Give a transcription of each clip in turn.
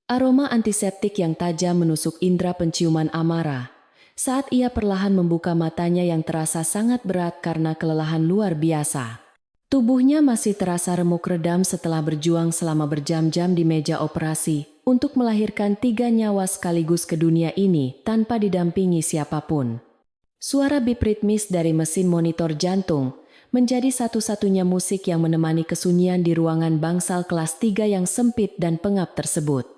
Aroma antiseptik yang tajam menusuk indera penciuman Amara. Saat ia perlahan membuka matanya yang terasa sangat berat karena kelelahan luar biasa. Tubuhnya masih terasa remuk redam setelah berjuang selama berjam-jam di meja operasi untuk melahirkan 3 nyawa sekaligus ke dunia ini tanpa didampingi siapapun. Suara bip ritmis dari mesin monitor jantung menjadi satu-satunya musik yang menemani kesunyian di ruangan bangsal kelas 3 yang sempit dan pengap tersebut.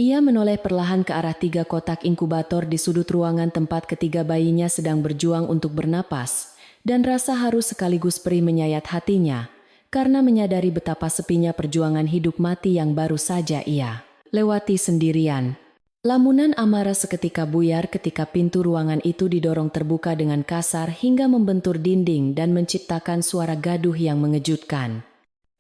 Ia menoleh perlahan ke arah 3 kotak inkubator di sudut ruangan tempat ketiga bayinya sedang berjuang untuk bernapas, dan rasa haru sekaligus perih menyayat hatinya, karena menyadari betapa sepinya perjuangan hidup mati yang baru saja ia lewati sendirian. Lamunan Amara seketika buyar ketika pintu ruangan itu didorong terbuka dengan kasar hingga membentur dinding dan menciptakan suara gaduh yang mengejutkan.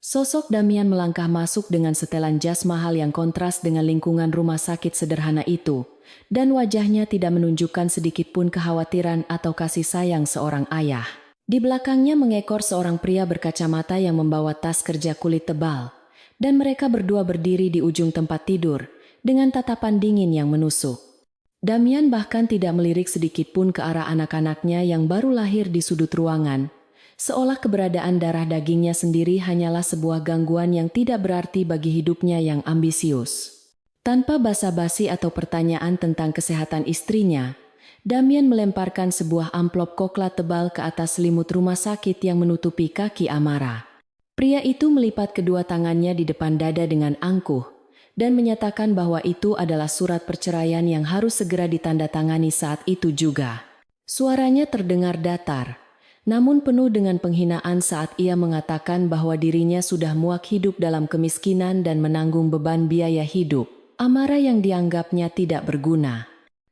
Sosok Damian melangkah masuk dengan setelan jas mahal yang kontras dengan lingkungan rumah sakit sederhana itu, dan wajahnya tidak menunjukkan sedikitpun kekhawatiran atau kasih sayang seorang ayah. Di belakangnya mengekor seorang pria berkacamata yang membawa tas kerja kulit tebal, dan mereka berdua berdiri di ujung tempat tidur, dengan tatapan dingin yang menusuk. Damian bahkan tidak melirik sedikitpun ke arah anak-anaknya yang baru lahir di sudut ruangan, seolah keberadaan darah dagingnya sendiri hanyalah sebuah gangguan yang tidak berarti bagi hidupnya yang ambisius. Tanpa basa-basi atau pertanyaan tentang kesehatan istrinya, Damian melemparkan sebuah amplop koklat tebal ke atas selimut rumah sakit yang menutupi kaki Amara. Pria itu melipat kedua tangannya di depan dada dengan angkuh, dan menyatakan bahwa itu adalah surat perceraian yang harus segera ditandatangani saat itu juga. Suaranya terdengar datar, namun penuh dengan penghinaan saat ia mengatakan bahwa dirinya sudah muak hidup dalam kemiskinan dan menanggung beban biaya hidup Amara yang dianggapnya tidak berguna.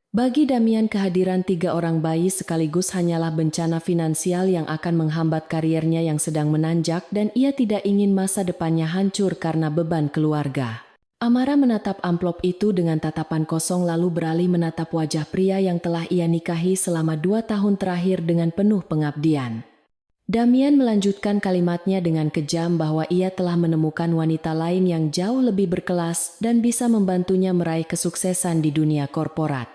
Bagi Damian, kehadiran 3 orang bayi sekaligus hanyalah bencana finansial yang akan menghambat kariernya yang sedang menanjak, dan ia tidak ingin masa depannya hancur karena beban keluarga. Amara menatap amplop itu dengan tatapan kosong lalu beralih menatap wajah pria yang telah ia nikahi selama 2 tahun terakhir dengan penuh pengabdian. Damian melanjutkan kalimatnya dengan kejam bahwa ia telah menemukan wanita lain yang jauh lebih berkelas dan bisa membantunya meraih kesuksesan di dunia korporat.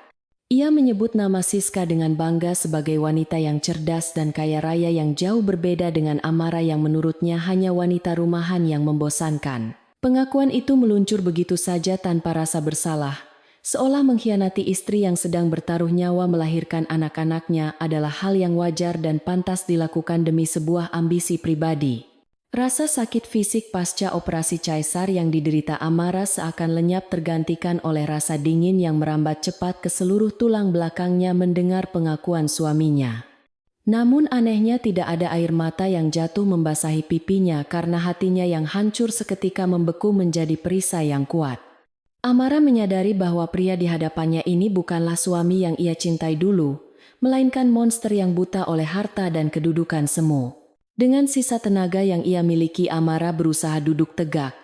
Ia menyebut nama Siska dengan bangga sebagai wanita yang cerdas dan kaya raya yang jauh berbeda dengan Amara yang menurutnya hanya wanita rumahan yang membosankan. Pengakuan itu meluncur begitu saja tanpa rasa bersalah, seolah mengkhianati istri yang sedang bertaruh nyawa melahirkan anak-anaknya adalah hal yang wajar dan pantas dilakukan demi sebuah ambisi pribadi. Rasa sakit fisik pasca operasi caesar yang diderita Amara seakan lenyap tergantikan oleh rasa dingin yang merambat cepat ke seluruh tulang belakangnya mendengar pengakuan suaminya. Namun anehnya tidak ada air mata yang jatuh membasahi pipinya karena hatinya yang hancur seketika membeku menjadi perisai yang kuat. Amara menyadari bahwa pria di hadapannya ini bukanlah suami yang ia cintai dulu, melainkan monster yang buta oleh harta dan kedudukan semu. Dengan sisa tenaga yang ia miliki, Amara berusaha duduk tegak,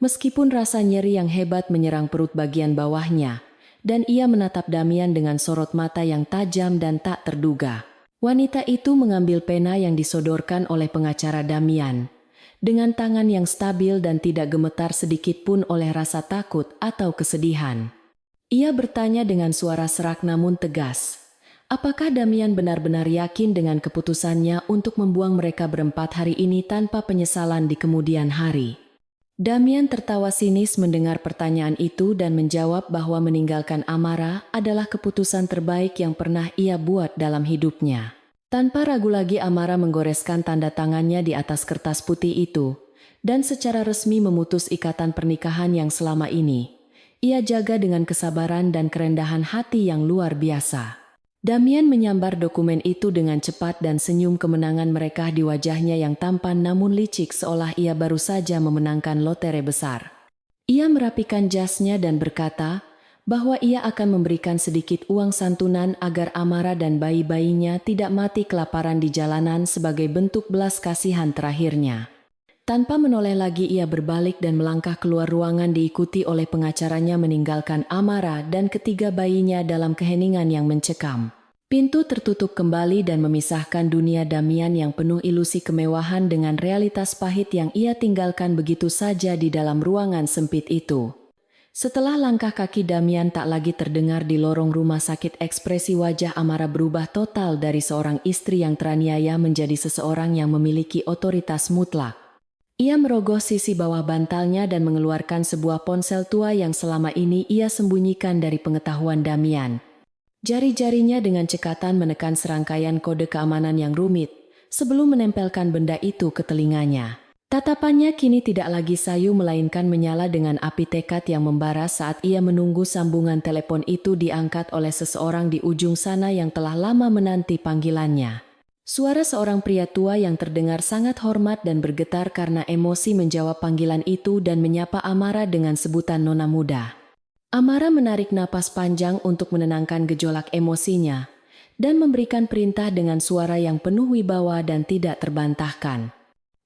meskipun rasa nyeri yang hebat menyerang perut bagian bawahnya, dan ia menatap Damian dengan sorot mata yang tajam dan tak terduga. Wanita itu mengambil pena yang disodorkan oleh pengacara Damian, dengan tangan yang stabil dan tidak gemetar sedikit pun oleh rasa takut atau kesedihan. Ia bertanya dengan suara serak namun tegas, apakah Damian benar-benar yakin dengan keputusannya untuk membuang mereka berempat hari ini tanpa penyesalan di kemudian hari? Damian tertawa sinis mendengar pertanyaan itu dan menjawab bahwa meninggalkan Amara adalah keputusan terbaik yang pernah ia buat dalam hidupnya. Tanpa ragu lagi Amara menggoreskan tanda tangannya di atas kertas putih itu, dan secara resmi memutus ikatan pernikahan yang selama ini ia jaga dengan kesabaran dan kerendahan hati yang luar biasa. Damian menyambar dokumen itu dengan cepat dan senyum kemenangan mereka di wajahnya yang tampan namun licik seolah ia baru saja memenangkan lotre besar. Ia merapikan jasnya dan berkata bahwa ia akan memberikan sedikit uang santunan agar Amara dan bayi-bayinya tidak mati kelaparan di jalanan sebagai bentuk belas kasihan terakhirnya. Tanpa menoleh lagi ia berbalik dan melangkah keluar ruangan diikuti oleh pengacaranya meninggalkan Amara dan ketiga bayinya dalam keheningan yang mencekam. Pintu tertutup kembali dan memisahkan dunia Damian yang penuh ilusi kemewahan dengan realitas pahit yang ia tinggalkan begitu saja di dalam ruangan sempit itu. Setelah langkah kaki Damian tak lagi terdengar di lorong rumah sakit, ekspresi wajah Amara berubah total dari seorang istri yang teraniaya menjadi seseorang yang memiliki otoritas mutlak. Ia merogoh sisi bawah bantalnya dan mengeluarkan sebuah ponsel tua yang selama ini ia sembunyikan dari pengetahuan Damian. Jari-jarinya dengan cekatan menekan serangkaian kode keamanan yang rumit sebelum menempelkan benda itu ke telinganya. Tatapannya kini tidak lagi sayu melainkan menyala dengan api tekad yang membara saat ia menunggu sambungan telepon itu diangkat oleh seseorang di ujung sana yang telah lama menanti panggilannya. Suara seorang pria tua yang terdengar sangat hormat dan bergetar karena emosi menjawab panggilan itu dan menyapa Amara dengan sebutan Nona Muda. Amara menarik napas panjang untuk menenangkan gejolak emosinya dan memberikan perintah dengan suara yang penuh wibawa dan tidak terbantahkan.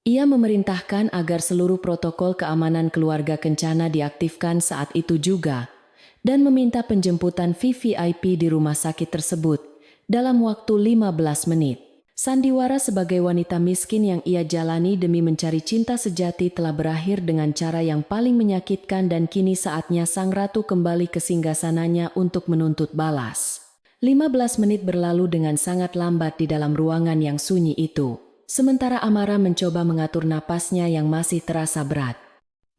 Ia memerintahkan agar seluruh protokol keamanan keluarga Kencana diaktifkan saat itu juga dan meminta penjemputan VVIP di rumah sakit tersebut dalam waktu 15 menit. Sandiwara sebagai wanita miskin yang ia jalani demi mencari cinta sejati telah berakhir dengan cara yang paling menyakitkan dan kini saatnya sang ratu kembali ke singgasananya untuk menuntut balas. 15 menit berlalu dengan sangat lambat di dalam ruangan yang sunyi itu. Sementara Amara mencoba mengatur napasnya yang masih terasa berat.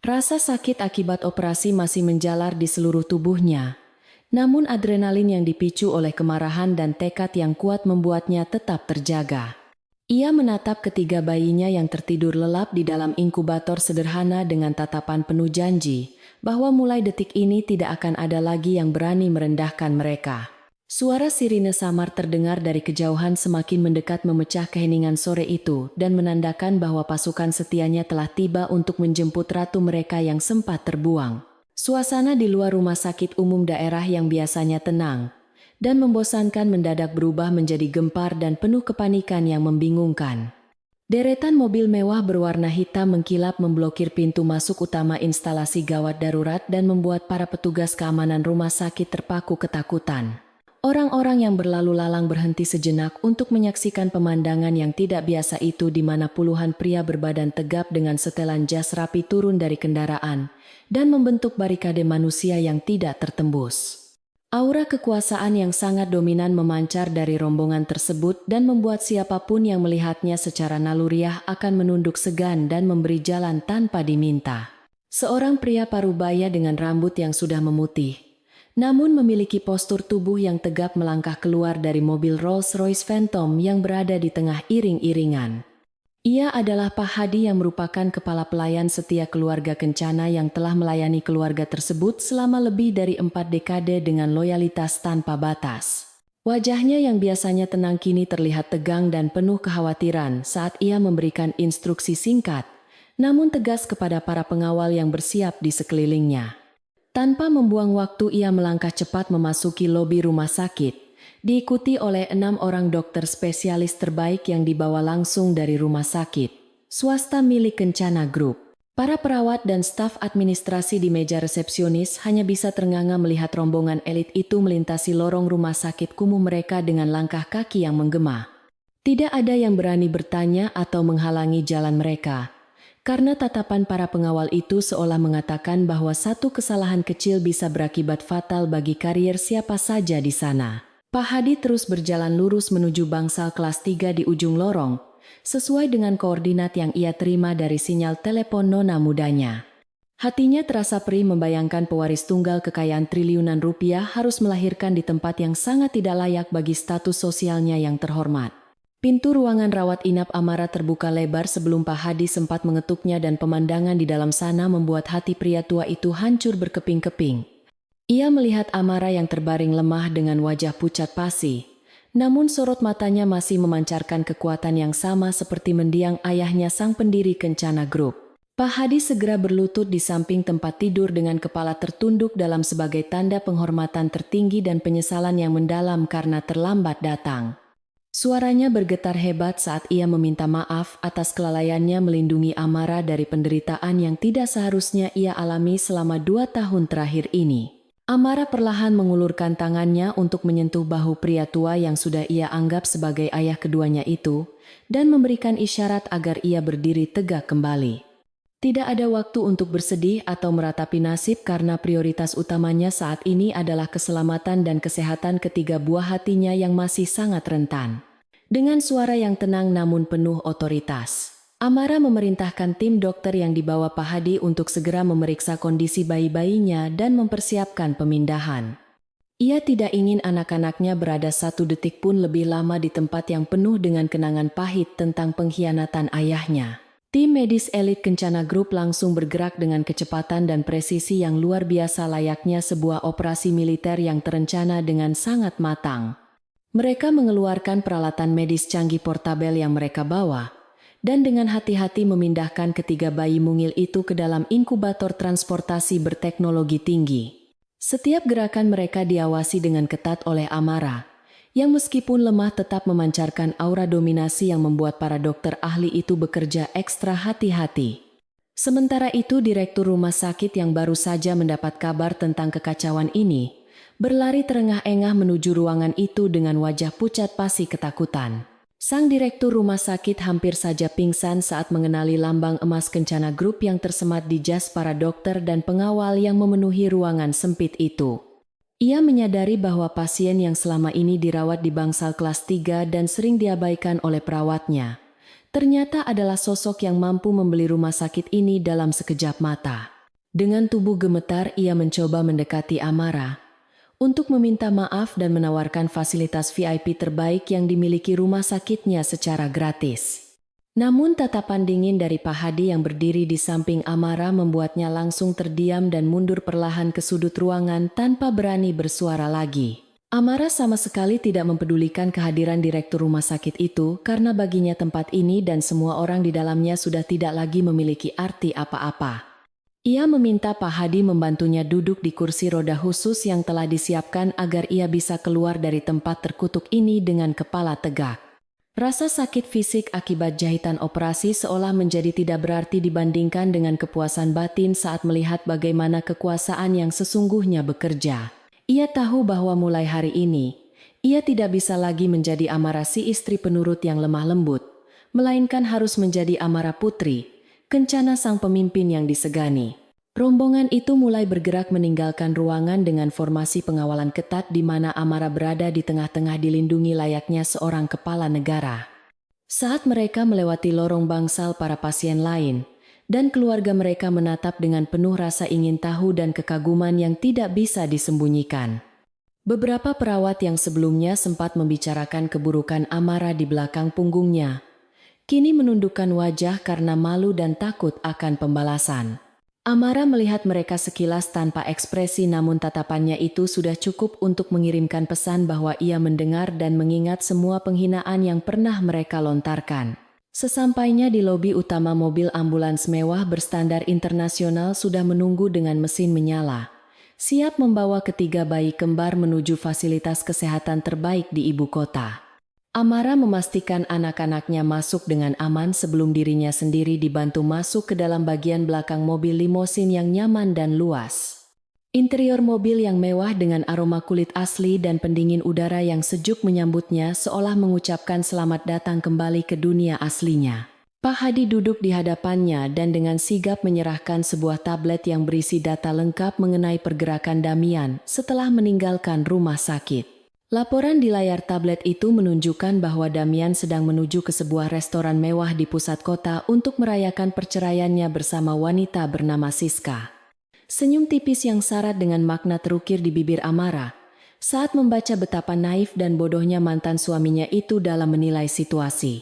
Rasa sakit akibat operasi masih menjalar di seluruh tubuhnya. Namun adrenalin yang dipicu oleh kemarahan dan tekad yang kuat membuatnya tetap terjaga. Ia menatap ketiga bayinya yang tertidur lelap di dalam inkubator sederhana dengan tatapan penuh janji bahwa mulai detik ini tidak akan ada lagi yang berani merendahkan mereka. Suara sirine samar terdengar dari kejauhan semakin mendekat memecah keheningan sore itu dan menandakan bahwa pasukan setianya telah tiba untuk menjemput ratu mereka yang sempat terbuang. Suasana di luar rumah sakit umum daerah yang biasanya tenang dan membosankan mendadak berubah menjadi gempar dan penuh kepanikan yang membingungkan. Deretan mobil mewah berwarna hitam mengkilap memblokir pintu masuk utama instalasi gawat darurat dan membuat para petugas keamanan rumah sakit terpaku ketakutan. Orang-orang yang berlalu lalang berhenti sejenak untuk menyaksikan pemandangan yang tidak biasa itu di mana puluhan pria berbadan tegap dengan setelan jas rapi turun dari kendaraan dan membentuk barikade manusia yang tidak tertembus. Aura kekuasaan yang sangat dominan memancar dari rombongan tersebut dan membuat siapapun yang melihatnya secara naluriah akan menunduk segan dan memberi jalan tanpa diminta. Seorang pria parubaya dengan rambut yang sudah memutih, namun memiliki postur tubuh yang tegap melangkah keluar dari mobil Rolls-Royce Phantom yang berada di tengah iring-iringan. Ia adalah Pak Hadi yang merupakan kepala pelayan setia keluarga Kencana yang telah melayani keluarga tersebut selama lebih dari 4 dekade dengan loyalitas tanpa batas. Wajahnya yang biasanya tenang kini terlihat tegang dan penuh kekhawatiran saat ia memberikan instruksi singkat, namun tegas kepada para pengawal yang bersiap di sekelilingnya. Tanpa membuang waktu ia melangkah cepat memasuki lobi rumah sakit, diikuti oleh 6 orang dokter spesialis terbaik yang dibawa langsung dari rumah sakit swasta milik Kencana Group. Para perawat dan staf administrasi di meja resepsionis hanya bisa ternganga melihat rombongan elit itu melintasi lorong rumah sakit kumuh mereka dengan langkah kaki yang menggema. Tidak ada yang berani bertanya atau menghalangi jalan mereka, karena tatapan para pengawal itu seolah mengatakan bahwa satu kesalahan kecil bisa berakibat fatal bagi karier siapa saja di sana. Pak Hadi terus berjalan lurus menuju bangsal kelas 3 di ujung lorong, sesuai dengan koordinat yang ia terima dari sinyal telepon nona mudanya. Hatinya terasa perih membayangkan pewaris tunggal kekayaan triliunan rupiah harus melahirkan di tempat yang sangat tidak layak bagi status sosialnya yang terhormat. Pintu ruangan rawat inap Amara terbuka lebar sebelum Pak Hadi sempat mengetuknya dan pemandangan di dalam sana membuat hati pria tua itu hancur berkeping-keping. Ia melihat Amara yang terbaring lemah dengan wajah pucat pasi, namun sorot matanya masih memancarkan kekuatan yang sama seperti mendiang ayahnya sang pendiri Kencana Group. Pak Hadi segera berlutut di samping tempat tidur dengan kepala tertunduk dalam sebagai tanda penghormatan tertinggi dan penyesalan yang mendalam karena terlambat datang. Suaranya bergetar hebat saat ia meminta maaf atas kelalaiannya melindungi Amara dari penderitaan yang tidak seharusnya ia alami selama 2 tahun terakhir ini. Amara perlahan mengulurkan tangannya untuk menyentuh bahu pria tua yang sudah ia anggap sebagai ayah keduanya itu, dan memberikan isyarat agar ia berdiri tegak kembali. Tidak ada waktu untuk bersedih atau meratapi nasib karena prioritas utamanya saat ini adalah keselamatan dan kesehatan ketiga buah hatinya yang masih sangat rentan. Dengan suara yang tenang namun penuh otoritas, Amara memerintahkan tim dokter yang dibawa Pak Hadi untuk segera memeriksa kondisi bayi-bayinya dan mempersiapkan pemindahan. Ia tidak ingin anak-anaknya berada satu detik pun lebih lama di tempat yang penuh dengan kenangan pahit tentang pengkhianatan ayahnya. Tim medis elit Kencana Group langsung bergerak dengan kecepatan dan presisi yang luar biasa layaknya sebuah operasi militer yang terencana dengan sangat matang. Mereka mengeluarkan peralatan medis canggih portabel yang mereka bawa, dan dengan hati-hati memindahkan ketiga bayi mungil itu ke dalam inkubator transportasi berteknologi tinggi. Setiap gerakan mereka diawasi dengan ketat oleh Amara, yang meskipun lemah tetap memancarkan aura dominasi yang membuat para dokter ahli itu bekerja ekstra hati-hati. Sementara itu direktur rumah sakit yang baru saja mendapat kabar tentang kekacauan ini, berlari terengah-engah menuju ruangan itu dengan wajah pucat pasi ketakutan. Sang direktur rumah sakit hampir saja pingsan saat mengenali lambang emas Kencana Group yang tersemat di jas para dokter dan pengawal yang memenuhi ruangan sempit itu. Ia menyadari bahwa pasien yang selama ini dirawat di bangsal kelas 3 dan sering diabaikan oleh perawatnya, ternyata adalah sosok yang mampu membeli rumah sakit ini dalam sekejap mata. Dengan tubuh gemetar ia mencoba mendekati Amara untuk meminta maaf dan menawarkan fasilitas VIP terbaik yang dimiliki rumah sakitnya secara gratis. Namun tatapan dingin dari Pak Hadi yang berdiri di samping Amara membuatnya langsung terdiam dan mundur perlahan ke sudut ruangan tanpa berani bersuara lagi. Amara sama sekali tidak mempedulikan kehadiran direktur rumah sakit itu karena baginya tempat ini dan semua orang di dalamnya sudah tidak lagi memiliki arti apa-apa. Ia meminta Pak Hadi membantunya duduk di kursi roda khusus yang telah disiapkan agar ia bisa keluar dari tempat terkutuk ini dengan kepala tegak. Rasa sakit fisik akibat jahitan operasi seolah menjadi tidak berarti dibandingkan dengan kepuasan batin saat melihat bagaimana kekuasaan yang sesungguhnya bekerja. Ia tahu bahwa mulai hari ini, ia tidak bisa lagi menjadi Amara si istri penurut yang lemah lembut, melainkan harus menjadi Amara putri, Kencana sang pemimpin yang disegani. Rombongan itu mulai bergerak meninggalkan ruangan dengan formasi pengawalan ketat di mana Amara berada di tengah-tengah dilindungi layaknya seorang kepala negara. Saat mereka melewati lorong bangsal para pasien lain, dan keluarga mereka menatap dengan penuh rasa ingin tahu dan kekaguman yang tidak bisa disembunyikan. Beberapa perawat yang sebelumnya sempat membicarakan keburukan Amara di belakang punggungnya, kini menundukkan wajah karena malu dan takut akan pembalasan. Amara melihat mereka sekilas tanpa ekspresi namun tatapannya itu sudah cukup untuk mengirimkan pesan bahwa ia mendengar dan mengingat semua penghinaan yang pernah mereka lontarkan. Sesampainya di lobi utama mobil ambulans mewah berstandar internasional sudah menunggu dengan mesin menyala, siap membawa ketiga bayi kembar menuju fasilitas kesehatan terbaik di ibu kota. Amara memastikan anak-anaknya masuk dengan aman sebelum dirinya sendiri dibantu masuk ke dalam bagian belakang mobil limosin yang nyaman dan luas. Interior mobil yang mewah dengan aroma kulit asli dan pendingin udara yang sejuk menyambutnya seolah mengucapkan selamat datang kembali ke dunia aslinya. Pak Hadi duduk di hadapannya dan dengan sigap menyerahkan sebuah tablet yang berisi data lengkap mengenai pergerakan Damian setelah meninggalkan rumah sakit. Laporan di layar tablet itu menunjukkan bahwa Damian sedang menuju ke sebuah restoran mewah di pusat kota untuk merayakan perceraiannya bersama wanita bernama Siska. Senyum tipis yang syarat dengan makna terukir di bibir Amara saat membaca betapa naif dan bodohnya mantan suaminya itu dalam menilai situasi.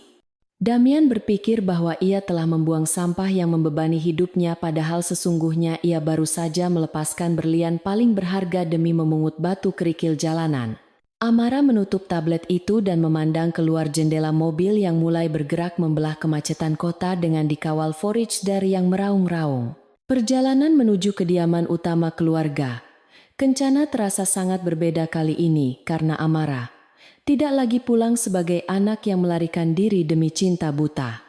Damian berpikir bahwa ia telah membuang sampah yang membebani hidupnya padahal sesungguhnya ia baru saja melepaskan berlian paling berharga demi memungut batu kerikil jalanan. Amara menutup tablet itu dan memandang keluar jendela mobil yang mulai bergerak membelah kemacetan kota dengan dikawal Forijder yang meraung-raung. Perjalanan menuju kediaman utama keluarga Kencana terasa sangat berbeda kali ini karena Amara tidak lagi pulang sebagai anak yang melarikan diri demi cinta buta.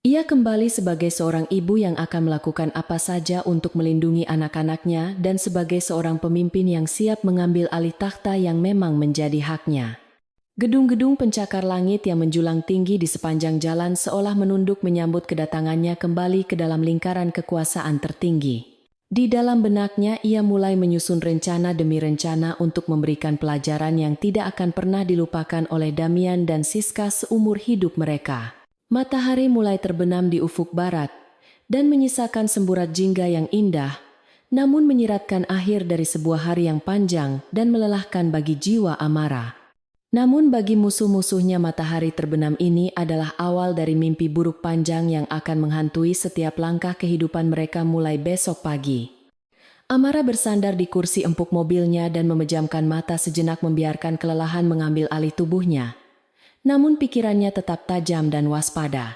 Ia kembali sebagai seorang ibu yang akan melakukan apa saja untuk melindungi anak-anaknya dan sebagai seorang pemimpin yang siap mengambil alih takhta yang memang menjadi haknya. Gedung-gedung pencakar langit yang menjulang tinggi di sepanjang jalan seolah menunduk menyambut kedatangannya kembali ke dalam lingkaran kekuasaan tertinggi. Di dalam benaknya ia mulai menyusun rencana demi rencana untuk memberikan pelajaran yang tidak akan pernah dilupakan oleh Damian dan Siska seumur hidup mereka. Matahari mulai terbenam di ufuk barat dan menyisakan semburat jingga yang indah, namun menyiratkan akhir dari sebuah hari yang panjang dan melelahkan bagi jiwa Amara. Namun bagi musuh-musuhnya matahari terbenam ini adalah awal dari mimpi buruk panjang yang akan menghantui setiap langkah kehidupan mereka mulai besok pagi. Amara bersandar di kursi empuk mobilnya dan memejamkan mata sejenak membiarkan kelelahan mengambil alih tubuhnya. Namun pikirannya tetap tajam dan waspada.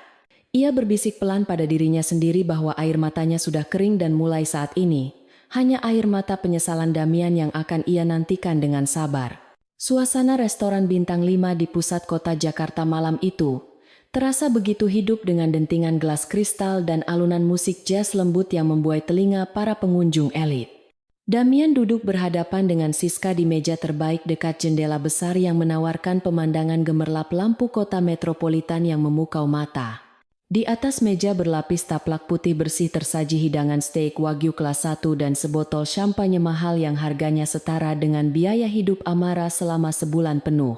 Ia berbisik pelan pada dirinya sendiri bahwa air matanya sudah kering dan mulai saat ini, hanya air mata penyesalan Damian yang akan ia nantikan dengan sabar. Suasana restoran bintang 5 di pusat kota Jakarta malam itu terasa begitu hidup dengan dentingan gelas kristal dan alunan musik jazz lembut yang membuai telinga para pengunjung elit. Damian duduk berhadapan dengan Siska di meja terbaik dekat jendela besar yang menawarkan pemandangan gemerlap lampu kota metropolitan yang memukau mata. Di atas meja berlapis taplak putih bersih tersaji hidangan steak wagyu kelas 1 dan sebotol champagne mahal yang harganya setara dengan biaya hidup Amara selama sebulan penuh.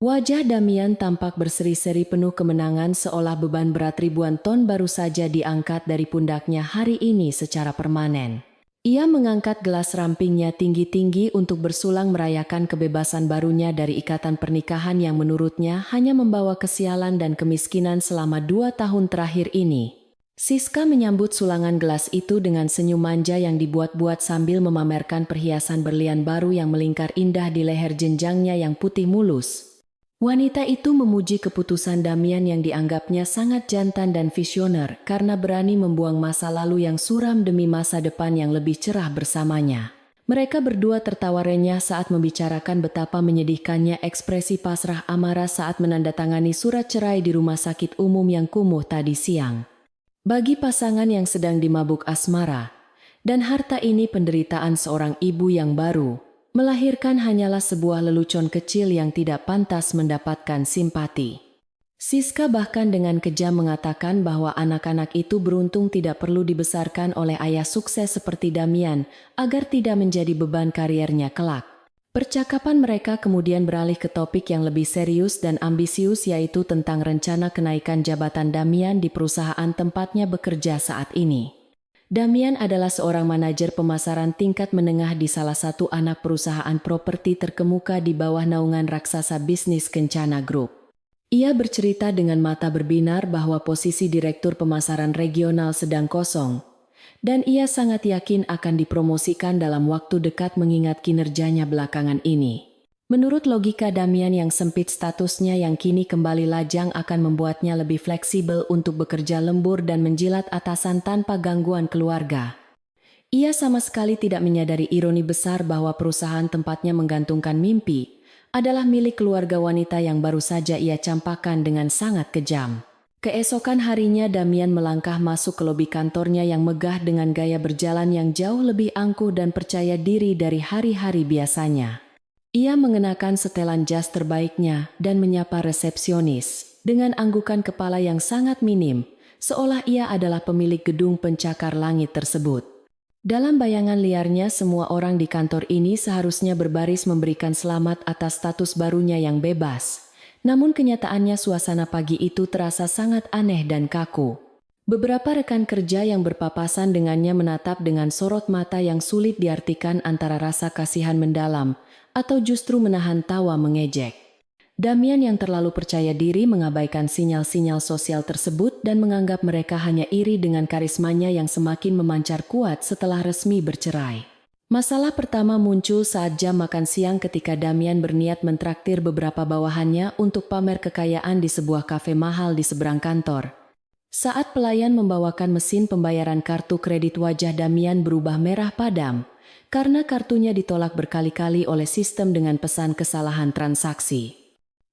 Wajah Damian tampak berseri-seri penuh kemenangan seolah beban berat ribuan ton baru saja diangkat dari pundaknya hari ini secara permanen. Ia mengangkat gelas rampingnya tinggi-tinggi untuk bersulang merayakan kebebasan barunya dari ikatan pernikahan yang menurutnya hanya membawa kesialan dan kemiskinan selama 2 tahun terakhir ini. Siska menyambut sulangan gelas itu dengan senyum manja yang dibuat-buat sambil memamerkan perhiasan berlian baru yang melingkar indah di leher jenjangnya yang putih mulus. Wanita itu memuji keputusan Damian yang dianggapnya sangat jantan dan visioner karena berani membuang masa lalu yang suram demi masa depan yang lebih cerah bersamanya. Mereka berdua tertawa renyah saat membicarakan betapa menyedihkannya ekspresi pasrah Amara saat menandatangani surat cerai di rumah sakit umum yang kumuh tadi siang. Bagi pasangan yang sedang dimabuk asmara, dan harta ini penderitaan seorang ibu yang baru, melahirkan hanyalah sebuah lelucon kecil yang tidak pantas mendapatkan simpati. Siska bahkan dengan kejam mengatakan bahwa anak-anak itu beruntung tidak perlu dibesarkan oleh ayah sukses seperti Damian agar tidak menjadi beban kariernya kelak. Percakapan mereka kemudian beralih ke topik yang lebih serius dan ambisius yaitu tentang rencana kenaikan jabatan Damian di perusahaan tempatnya bekerja saat ini. Damian adalah seorang manajer pemasaran tingkat menengah di salah satu anak perusahaan properti terkemuka di bawah naungan raksasa bisnis Kencana Group. Ia bercerita dengan mata berbinar bahwa posisi direktur pemasaran regional sedang kosong, dan ia sangat yakin akan dipromosikan dalam waktu dekat mengingat kinerjanya belakangan ini. Menurut logika Damian yang sempit statusnya yang kini kembali lajang akan membuatnya lebih fleksibel untuk bekerja lembur dan menjilat atasan tanpa gangguan keluarga. Ia sama sekali tidak menyadari ironi besar bahwa perusahaan tempatnya menggantungkan mimpi adalah milik keluarga wanita yang baru saja ia campakkan dengan sangat kejam. Keesokan harinya Damian melangkah masuk ke lobi kantornya yang megah dengan gaya berjalan yang jauh lebih angkuh dan percaya diri dari hari-hari biasanya. Ia mengenakan setelan jas terbaiknya dan menyapa resepsionis dengan anggukan kepala yang sangat minim, seolah ia adalah pemilik gedung pencakar langit tersebut. Dalam bayangan liarnya semua orang di kantor ini seharusnya berbaris memberikan selamat atas status barunya yang bebas. Namun kenyataannya suasana pagi itu terasa sangat aneh dan kaku. Beberapa rekan kerja yang berpapasan dengannya menatap dengan sorot mata yang sulit diartikan antara rasa kasihan mendalam atau justru menahan tawa mengejek. Damian yang terlalu percaya diri mengabaikan sinyal-sinyal sosial tersebut dan menganggap mereka hanya iri dengan karismanya yang semakin memancar kuat setelah resmi bercerai. Masalah pertama muncul saat jam makan siang ketika Damian berniat mentraktir beberapa bawahannya untuk pamer kekayaan di sebuah kafe mahal di seberang kantor. Saat pelayan membawakan mesin pembayaran kartu kredit, wajah Damian berubah merah padam karena kartunya ditolak berkali-kali oleh sistem dengan pesan kesalahan transaksi.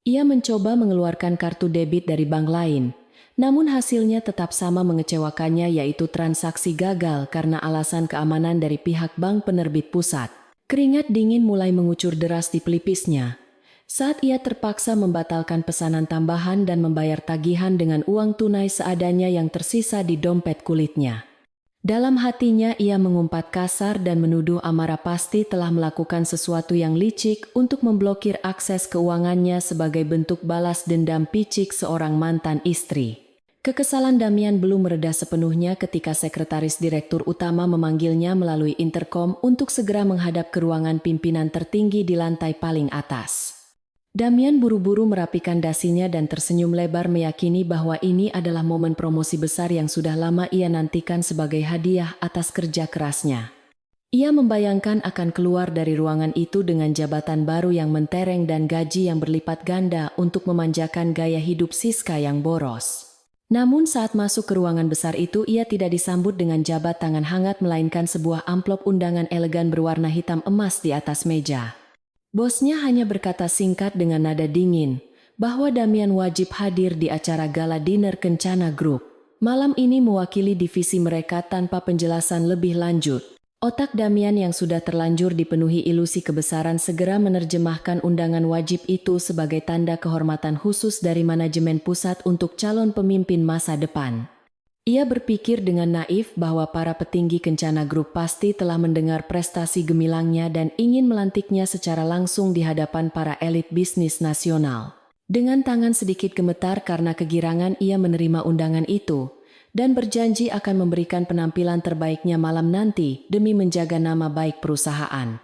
Ia mencoba mengeluarkan kartu debit dari bank lain, namun hasilnya tetap sama mengecewakannya, yaitu transaksi gagal karena alasan keamanan dari pihak bank penerbit pusat. Keringat dingin mulai mengucur deras di pelipisnya, Saat ia terpaksa membatalkan pesanan tambahan dan membayar tagihan dengan uang tunai seadanya yang tersisa di dompet kulitnya. Dalam hatinya ia mengumpat kasar dan menuduh Amara pasti telah melakukan sesuatu yang licik untuk memblokir akses keuangannya sebagai bentuk balas dendam picik seorang mantan istri. Kekesalan Damian belum mereda sepenuhnya ketika sekretaris direktur utama memanggilnya melalui interkom untuk segera menghadap ke ruangan pimpinan tertinggi di lantai paling atas. Damian buru-buru merapikan dasinya dan tersenyum lebar meyakini bahwa ini adalah momen promosi besar yang sudah lama ia nantikan sebagai hadiah atas kerja kerasnya. Ia membayangkan akan keluar dari ruangan itu dengan jabatan baru yang mentereng dan gaji yang berlipat ganda untuk memanjakan gaya hidup Siska yang boros. Namun saat masuk ke ruangan besar itu ia tidak disambut dengan jabat tangan hangat melainkan sebuah amplop undangan elegan berwarna hitam emas di atas meja. Bosnya hanya berkata singkat dengan nada dingin, bahwa Damian wajib hadir di acara gala dinner Kencana Group. Malam ini mewakili divisi mereka tanpa penjelasan lebih lanjut. Otak Damian yang sudah terlanjur dipenuhi ilusi kebesaran segera menerjemahkan undangan wajib itu sebagai tanda kehormatan khusus dari manajemen pusat untuk calon pemimpin masa depan. Ia berpikir dengan naif bahwa para petinggi Kencana Group pasti telah mendengar prestasi gemilangnya dan ingin melantiknya secara langsung di hadapan para elit bisnis nasional. Dengan tangan sedikit gemetar karena kegirangan ia menerima undangan itu, dan berjanji akan memberikan penampilan terbaiknya malam nanti demi menjaga nama baik perusahaan.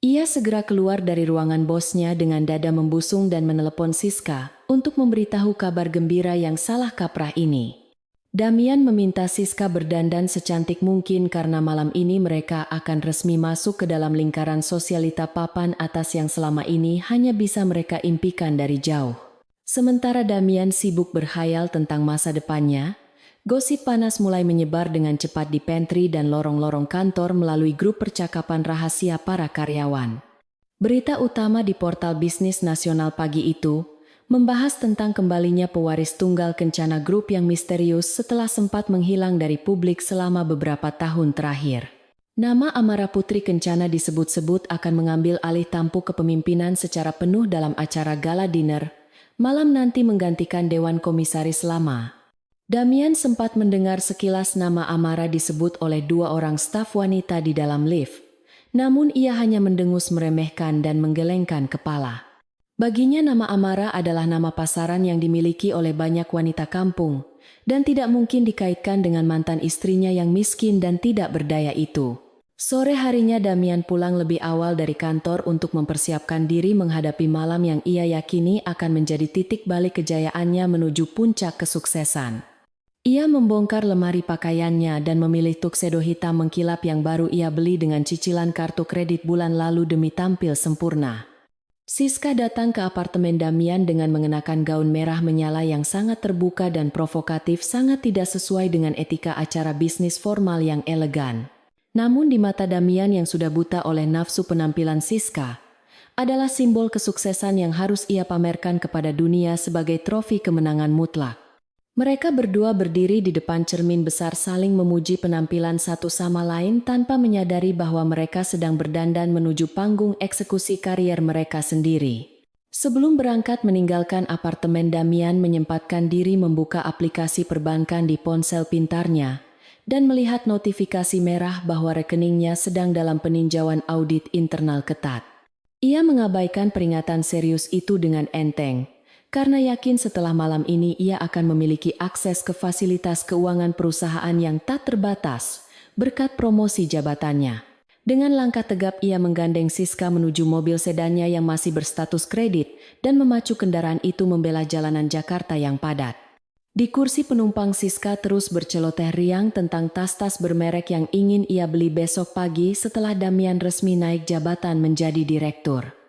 Ia segera keluar dari ruangan bosnya dengan dada membusung dan menelepon Siska untuk memberitahu kabar gembira yang salah kaprah ini. Damian meminta Siska berdandan secantik mungkin karena malam ini mereka akan resmi masuk ke dalam lingkaran sosialita papan atas yang selama ini hanya bisa mereka impikan dari jauh. Sementara Damian sibuk berkhayal tentang masa depannya, gosip panas mulai menyebar dengan cepat di pantry dan lorong-lorong kantor melalui grup percakapan rahasia para karyawan. Berita utama di portal bisnis nasional pagi itu membahas tentang kembalinya pewaris tunggal Kencana Group yang misterius setelah sempat menghilang dari publik selama beberapa tahun terakhir. Nama Amara Putri Kencana disebut-sebut akan mengambil alih tampuk kepemimpinan secara penuh dalam acara gala dinner, malam nanti menggantikan Dewan Komisaris lama. Damian sempat mendengar sekilas nama Amara disebut oleh dua orang staf wanita di dalam lift, namun ia hanya mendengus meremehkan dan menggelengkan kepala. Baginya nama Amara adalah nama pasaran yang dimiliki oleh banyak wanita kampung, dan tidak mungkin dikaitkan dengan mantan istrinya yang miskin dan tidak berdaya itu. Sore harinya Damian pulang lebih awal dari kantor untuk mempersiapkan diri menghadapi malam yang ia yakini akan menjadi titik balik kejayaannya menuju puncak kesuksesan. Ia membongkar lemari pakaiannya dan memilih tuxedo hitam mengkilap yang baru ia beli dengan cicilan kartu kredit bulan lalu demi tampil sempurna. Siska datang ke apartemen Damian dengan mengenakan gaun merah menyala yang sangat terbuka dan provokatif, sangat tidak sesuai dengan etika acara bisnis formal yang elegan. Namun di mata Damian yang sudah buta oleh nafsu penampilan Siska, adalah simbol kesuksesan yang harus ia pamerkan kepada dunia sebagai trofi kemenangan mutlak. Mereka berdua berdiri di depan cermin besar saling memuji penampilan satu sama lain tanpa menyadari bahwa mereka sedang berdandan menuju panggung eksekusi karier mereka sendiri. Sebelum berangkat meninggalkan apartemen, Damian menyempatkan diri membuka aplikasi perbankan di ponsel pintarnya dan melihat notifikasi merah bahwa rekeningnya sedang dalam peninjauan audit internal ketat. Ia mengabaikan peringatan serius itu dengan enteng, karena yakin setelah malam ini ia akan memiliki akses ke fasilitas keuangan perusahaan yang tak terbatas berkat promosi jabatannya. Dengan langkah tegap ia menggandeng Siska menuju mobil sedannya yang masih berstatus kredit dan memacu kendaraan itu membela jalanan Jakarta yang padat. Di kursi penumpang Siska terus berceloteh riang tentang tas-tas bermerek yang ingin ia beli besok pagi setelah Damian resmi naik jabatan menjadi direktur.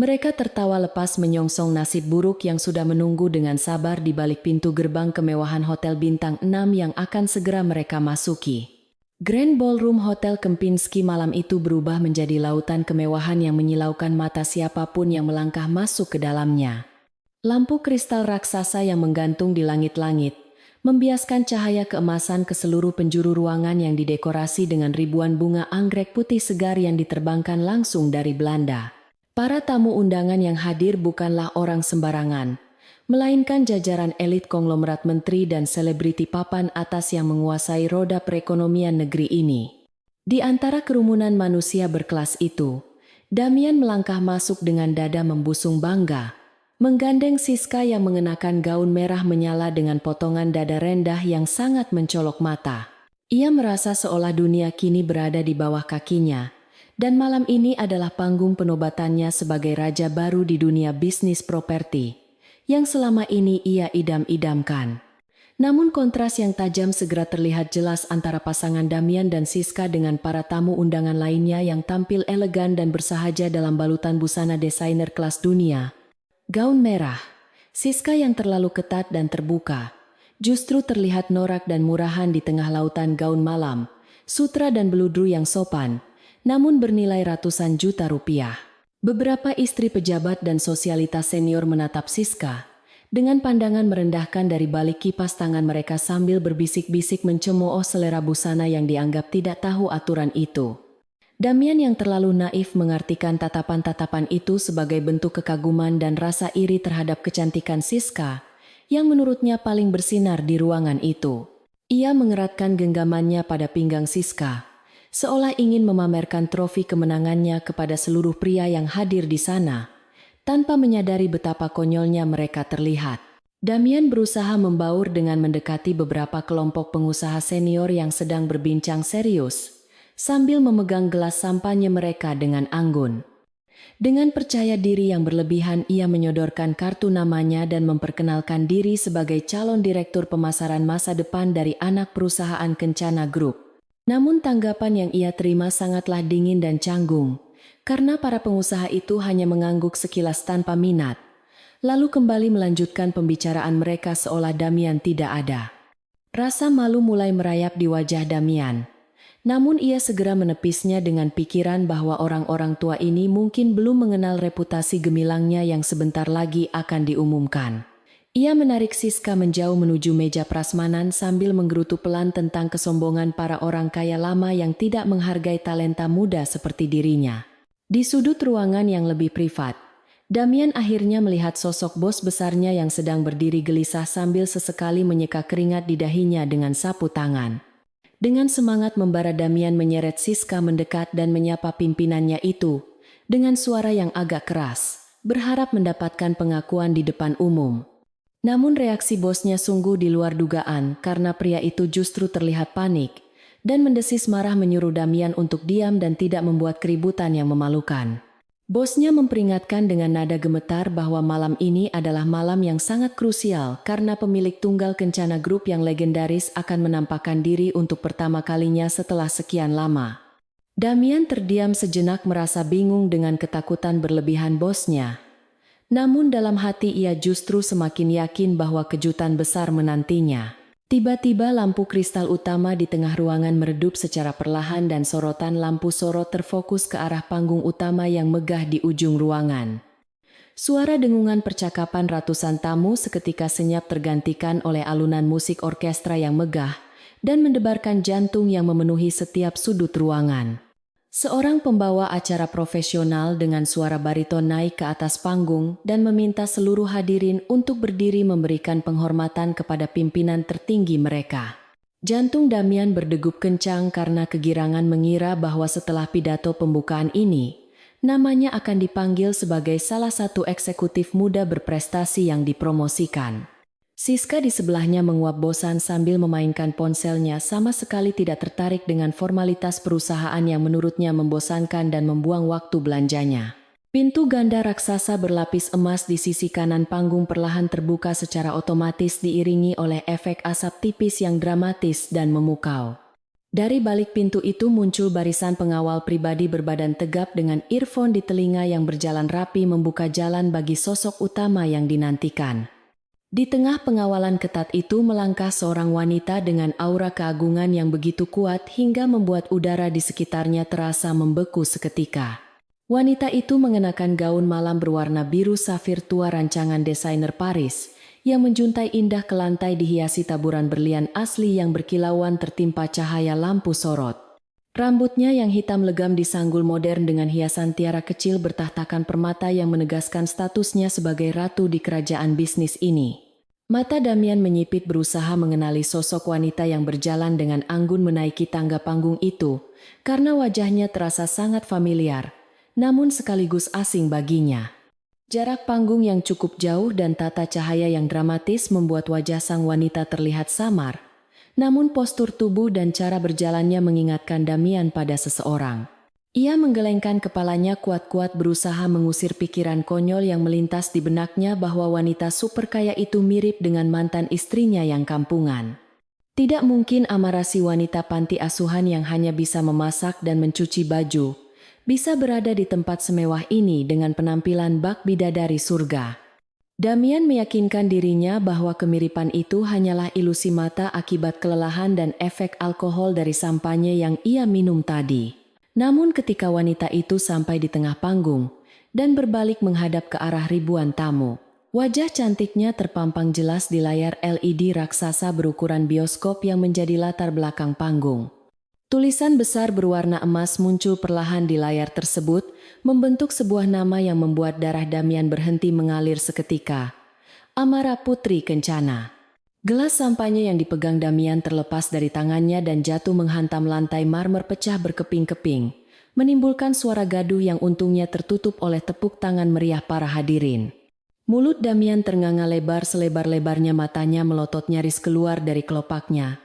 Mereka tertawa lepas menyongsong nasib buruk yang sudah menunggu dengan sabar di balik pintu gerbang kemewahan Hotel Bintang 6 yang akan segera mereka masuki. Grand Ballroom Hotel Kempinski malam itu berubah menjadi lautan kemewahan yang menyilaukan mata siapapun yang melangkah masuk ke dalamnya. Lampu kristal raksasa yang menggantung di langit-langit membiaskan cahaya keemasan ke seluruh penjuru ruangan yang didekorasi dengan ribuan bunga anggrek putih segar yang diterbangkan langsung dari Belanda. Para tamu undangan yang hadir bukanlah orang sembarangan, melainkan jajaran elit konglomerat menteri dan selebriti papan atas yang menguasai roda perekonomian negeri ini. Di antara kerumunan manusia berkelas itu, Damian melangkah masuk dengan dada membusung bangga, menggandeng Siska yang mengenakan gaun merah menyala dengan potongan dada rendah yang sangat mencolok mata. Ia merasa seolah dunia kini berada di bawah kakinya, dan malam ini adalah panggung penobatannya sebagai raja baru di dunia bisnis properti, yang selama ini ia idam-idamkan. Namun kontras yang tajam segera terlihat jelas antara pasangan Damian dan Siska dengan para tamu undangan lainnya yang tampil elegan dan bersahaja dalam balutan busana desainer kelas dunia. Gaun merah, Siska yang terlalu ketat dan terbuka, justru terlihat norak dan murahan di tengah lautan gaun malam, sutra dan beludru yang sopan, namun bernilai ratusan juta rupiah. Beberapa istri pejabat dan sosialitas senior menatap Siska dengan pandangan merendahkan dari balik kipas tangan mereka sambil berbisik-bisik mencemooh selera busana yang dianggap tidak tahu aturan itu. Damian yang terlalu naif mengartikan tatapan-tatapan itu sebagai bentuk kekaguman dan rasa iri terhadap kecantikan Siska, yang menurutnya paling bersinar di ruangan itu. Ia mengeratkan genggamannya pada pinggang Siska, seolah ingin memamerkan trofi kemenangannya kepada seluruh pria yang hadir di sana, tanpa menyadari betapa konyolnya mereka terlihat. Damian berusaha membaur dengan mendekati beberapa kelompok pengusaha senior yang sedang berbincang serius, sambil memegang gelas sampanye mereka dengan anggun. Dengan percaya diri yang berlebihan, ia menyodorkan kartu namanya dan memperkenalkan diri sebagai calon direktur pemasaran masa depan dari anak perusahaan Kencana Group. Namun tanggapan yang ia terima sangatlah dingin dan canggung, karena para pengusaha itu hanya mengangguk sekilas tanpa minat, lalu kembali melanjutkan pembicaraan mereka seolah Damian tidak ada. Rasa malu mulai merayap di wajah Damian. Namun ia segera menepisnya dengan pikiran bahwa orang-orang tua ini mungkin belum mengenal reputasi gemilangnya yang sebentar lagi akan diumumkan. Ia menarik Siska menjauh menuju meja prasmanan sambil menggerutu pelan tentang kesombongan para orang kaya lama yang tidak menghargai talenta muda seperti dirinya. Di sudut ruangan yang lebih privat, Damian akhirnya melihat sosok bos besarnya yang sedang berdiri gelisah sambil sesekali menyeka keringat di dahinya dengan sapu tangan. Dengan semangat membara Damian menyeret Siska mendekat dan menyapa pimpinannya itu, dengan suara yang agak keras, berharap mendapatkan pengakuan di depan umum. Namun reaksi bosnya sungguh di luar dugaan karena pria itu justru terlihat panik, dan mendesis marah menyuruh Damian untuk diam dan tidak membuat keributan yang memalukan. Bosnya memperingatkan dengan nada gemetar bahwa malam ini adalah malam yang sangat krusial karena pemilik tunggal Kencana Group yang legendaris akan menampakkan diri untuk pertama kalinya setelah sekian lama. Damian terdiam sejenak merasa bingung dengan ketakutan berlebihan bosnya. Namun dalam hati ia justru semakin yakin bahwa kejutan besar menantinya. Tiba-tiba lampu kristal utama di tengah ruangan meredup secara perlahan dan sorotan lampu sorot terfokus ke arah panggung utama yang megah di ujung ruangan. Suara dengungan percakapan ratusan tamu seketika senyap tergantikan oleh alunan musik orkestra yang megah dan mendebarkan jantung yang memenuhi setiap sudut ruangan. Seorang pembawa acara profesional dengan suara bariton naik ke atas panggung dan meminta seluruh hadirin untuk berdiri memberikan penghormatan kepada pimpinan tertinggi mereka. Jantung Damian berdegup kencang karena kegirangan mengira bahwa setelah pidato pembukaan ini, namanya akan dipanggil sebagai salah satu eksekutif muda berprestasi yang dipromosikan. Siska di sebelahnya menguap bosan sambil memainkan ponselnya, sama sekali tidak tertarik dengan formalitas perusahaan yang menurutnya membosankan dan membuang waktu belanjanya. Pintu ganda raksasa berlapis emas di sisi kanan panggung perlahan terbuka secara otomatis diiringi oleh efek asap tipis yang dramatis dan memukau. Dari balik pintu itu muncul barisan pengawal pribadi berbadan tegap dengan earphone di telinga yang berjalan rapi membuka jalan bagi sosok utama yang dinantikan. Di tengah pengawalan ketat itu melangkah seorang wanita dengan aura keagungan yang begitu kuat hingga membuat udara di sekitarnya terasa membeku seketika. Wanita itu mengenakan gaun malam berwarna biru safir tua rancangan desainer Paris, yang menjuntai indah ke lantai dihiasi taburan berlian asli yang berkilauan tertimpa cahaya lampu sorot. Rambutnya yang hitam legam disanggul modern dengan hiasan tiara kecil bertahtakan permata yang menegaskan statusnya sebagai ratu di kerajaan bisnis ini. Mata Damian menyipit berusaha mengenali sosok wanita yang berjalan dengan anggun menaiki tangga panggung itu, karena wajahnya terasa sangat familiar, namun sekaligus asing baginya. Jarak panggung yang cukup jauh dan tata cahaya yang dramatis membuat wajah sang wanita terlihat samar. Namun postur tubuh dan cara berjalannya mengingatkan Damian pada seseorang. Ia menggelengkan kepalanya kuat-kuat berusaha mengusir pikiran konyol yang melintas di benaknya bahwa wanita super kaya itu mirip dengan mantan istrinya yang kampungan. Tidak mungkin Amara, si wanita panti asuhan yang hanya bisa memasak dan mencuci baju, bisa berada di tempat semewah ini dengan penampilan bak bidadari surga. Damian meyakinkan dirinya bahwa kemiripan itu hanyalah ilusi mata akibat kelelahan dan efek alkohol dari sampanye yang ia minum tadi. Namun ketika wanita itu sampai di tengah panggung dan berbalik menghadap ke arah ribuan tamu, wajah cantiknya terpampang jelas di layar LED raksasa berukuran bioskop yang menjadi latar belakang panggung. Tulisan besar berwarna emas muncul perlahan di layar tersebut, membentuk sebuah nama yang membuat darah Damian berhenti mengalir seketika. Amara Putri Kencana. Gelas sampahnya yang dipegang Damian terlepas dari tangannya dan jatuh menghantam lantai marmer pecah berkeping-keping, menimbulkan suara gaduh yang untungnya tertutup oleh tepuk tangan meriah para hadirin. Mulut Damian ternganga lebar, selebar-lebarnya matanya melotot nyaris keluar dari kelopaknya.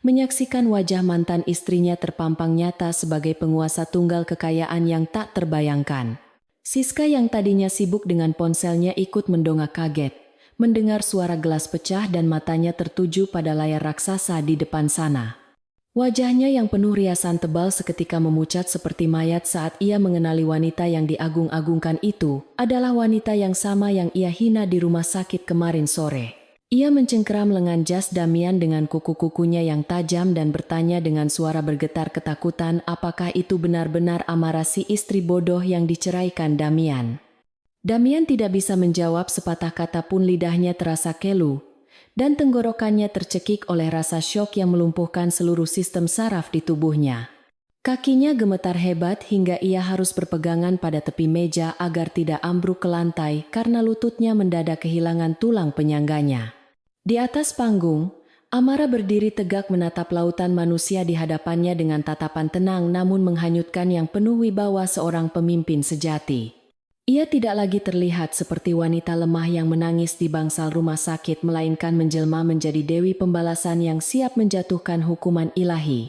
Menyaksikan wajah mantan istrinya terpampang nyata sebagai penguasa tunggal kekayaan yang tak terbayangkan. Siska yang tadinya sibuk dengan ponselnya ikut mendongak kaget, mendengar suara gelas pecah dan matanya tertuju pada layar raksasa di depan sana. Wajahnya yang penuh riasan tebal seketika memucat seperti mayat saat ia mengenali wanita yang diagung-agungkan itu adalah wanita yang sama yang ia hina di rumah sakit kemarin sore. Ia mencengkeram lengan jas Damian dengan kuku-kukunya yang tajam dan bertanya dengan suara bergetar ketakutan apakah itu benar-benar Amara, si istri bodoh yang diceraikan Damian. Damian tidak bisa menjawab sepatah kata pun, lidahnya terasa kelu, dan tenggorokannya tercekik oleh rasa syok yang melumpuhkan seluruh sistem saraf di tubuhnya. Kakinya gemetar hebat hingga ia harus berpegangan pada tepi meja agar tidak ambruk ke lantai karena lututnya mendadak kehilangan tulang penyangganya. Di atas panggung, Amara berdiri tegak menatap lautan manusia di hadapannya dengan tatapan tenang namun menghanyutkan yang penuh wibawa seorang pemimpin sejati. Ia tidak lagi terlihat seperti wanita lemah yang menangis di bangsal rumah sakit, melainkan menjelma menjadi dewi pembalasan yang siap menjatuhkan hukuman ilahi.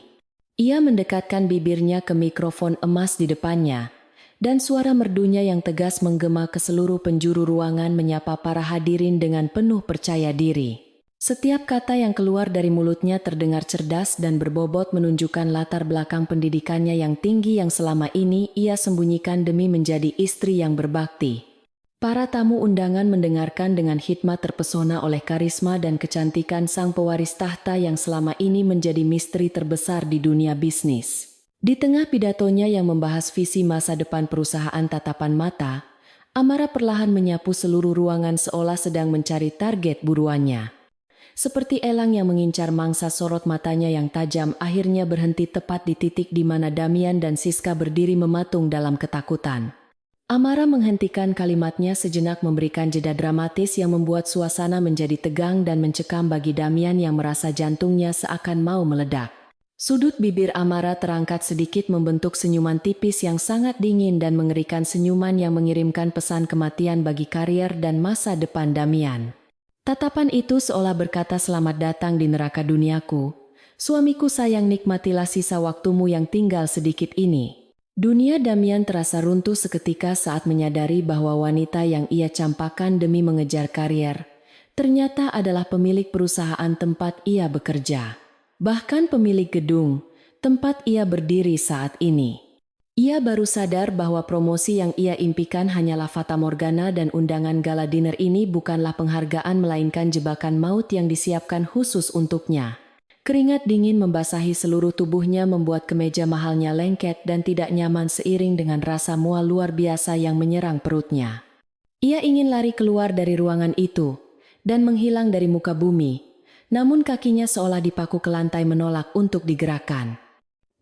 Ia mendekatkan bibirnya ke mikrofon emas di depannya, dan suara merdunya yang tegas menggema ke seluruh penjuru ruangan menyapa para hadirin dengan penuh percaya diri. Setiap kata yang keluar dari mulutnya terdengar cerdas dan berbobot, menunjukkan latar belakang pendidikannya yang tinggi yang selama ini ia sembunyikan demi menjadi istri yang berbakti. Para tamu undangan mendengarkan dengan hikmat, terpesona oleh karisma dan kecantikan sang pewaris tahta yang selama ini menjadi misteri terbesar di dunia bisnis. Di tengah pidatonya yang membahas visi masa depan perusahaan tatapan mata, Amara perlahan menyapu seluruh ruangan seolah sedang mencari target buruannya. Seperti elang yang mengincar mangsa, sorot matanya yang tajam akhirnya berhenti tepat di titik di mana Damian dan Siska berdiri mematung dalam ketakutan. Amara menghentikan kalimatnya sejenak, memberikan jeda dramatis yang membuat suasana menjadi tegang dan mencekam bagi Damian yang merasa jantungnya seakan mau meledak. Sudut bibir Amara terangkat sedikit membentuk senyuman tipis yang sangat dingin dan mengerikan, senyuman yang mengirimkan pesan kematian bagi karier dan masa depan Damian. Tatapan itu seolah berkata, selamat datang di neraka duniaku. Suamiku sayang, nikmatilah sisa waktumu yang tinggal sedikit ini. Dunia Damian terasa runtuh seketika saat menyadari bahwa wanita yang ia campakkan demi mengejar karier ternyata adalah pemilik perusahaan tempat ia bekerja. Bahkan pemilik gedung tempat ia berdiri saat ini. Ia baru sadar bahwa promosi yang ia impikan hanyalah fata morgana dan undangan gala dinner ini bukanlah penghargaan melainkan jebakan maut yang disiapkan khusus untuknya. Keringat dingin membasahi seluruh tubuhnya membuat kemeja mahalnya lengket dan tidak nyaman seiring dengan rasa mual luar biasa yang menyerang perutnya. Ia ingin lari keluar dari ruangan itu dan menghilang dari muka bumi, namun kakinya seolah dipaku ke lantai menolak untuk digerakkan.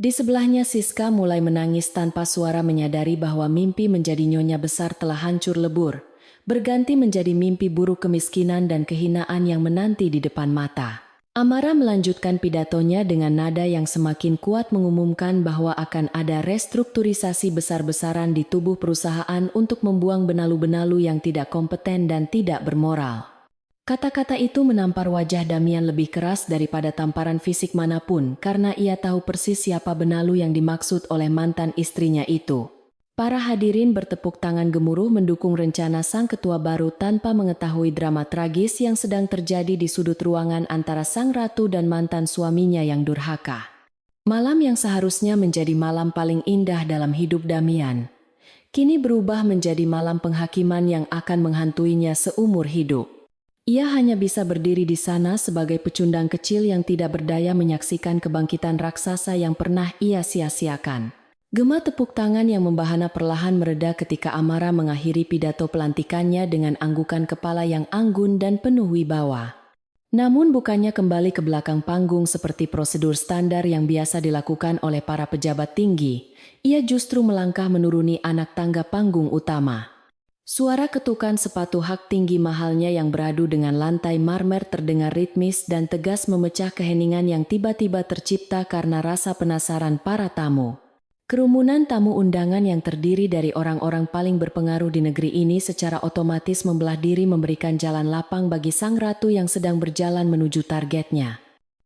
Di sebelahnya Siska mulai menangis tanpa suara, menyadari bahwa mimpi menjadi nyonya besar telah hancur lebur, berganti menjadi mimpi buruk kemiskinan dan kehinaan yang menanti di depan mata. Amara melanjutkan pidatonya dengan nada yang semakin kuat, mengumumkan bahwa akan ada restrukturisasi besar-besaran di tubuh perusahaan untuk membuang benalu-benalu yang tidak kompeten dan tidak bermoral. Kata-kata itu menampar wajah Damian lebih keras daripada tamparan fisik manapun, karena ia tahu persis siapa benalu yang dimaksud oleh mantan istrinya itu. Para hadirin bertepuk tangan gemuruh mendukung rencana sang ketua baru tanpa mengetahui drama tragis yang sedang terjadi di sudut ruangan antara sang ratu dan mantan suaminya yang durhaka. Malam yang seharusnya menjadi malam paling indah dalam hidup Damian, kini berubah menjadi malam penghakiman yang akan menghantuinya seumur hidup. Ia hanya bisa berdiri di sana sebagai pecundang kecil yang tidak berdaya menyaksikan kebangkitan raksasa yang pernah ia sia-siakan. Gema tepuk tangan yang membahana perlahan mereda ketika Amara mengakhiri pidato pelantikannya dengan anggukan kepala yang anggun dan penuh wibawa. Namun bukannya kembali ke belakang panggung seperti prosedur standar yang biasa dilakukan oleh para pejabat tinggi, ia justru melangkah menuruni anak tangga panggung utama. Suara ketukan sepatu hak tinggi mahalnya yang beradu dengan lantai marmer terdengar ritmis dan tegas, memecah keheningan yang tiba-tiba tercipta karena rasa penasaran para tamu. Kerumunan tamu undangan yang terdiri dari orang-orang paling berpengaruh di negeri ini secara otomatis membelah diri memberikan jalan lapang bagi sang ratu yang sedang berjalan menuju targetnya.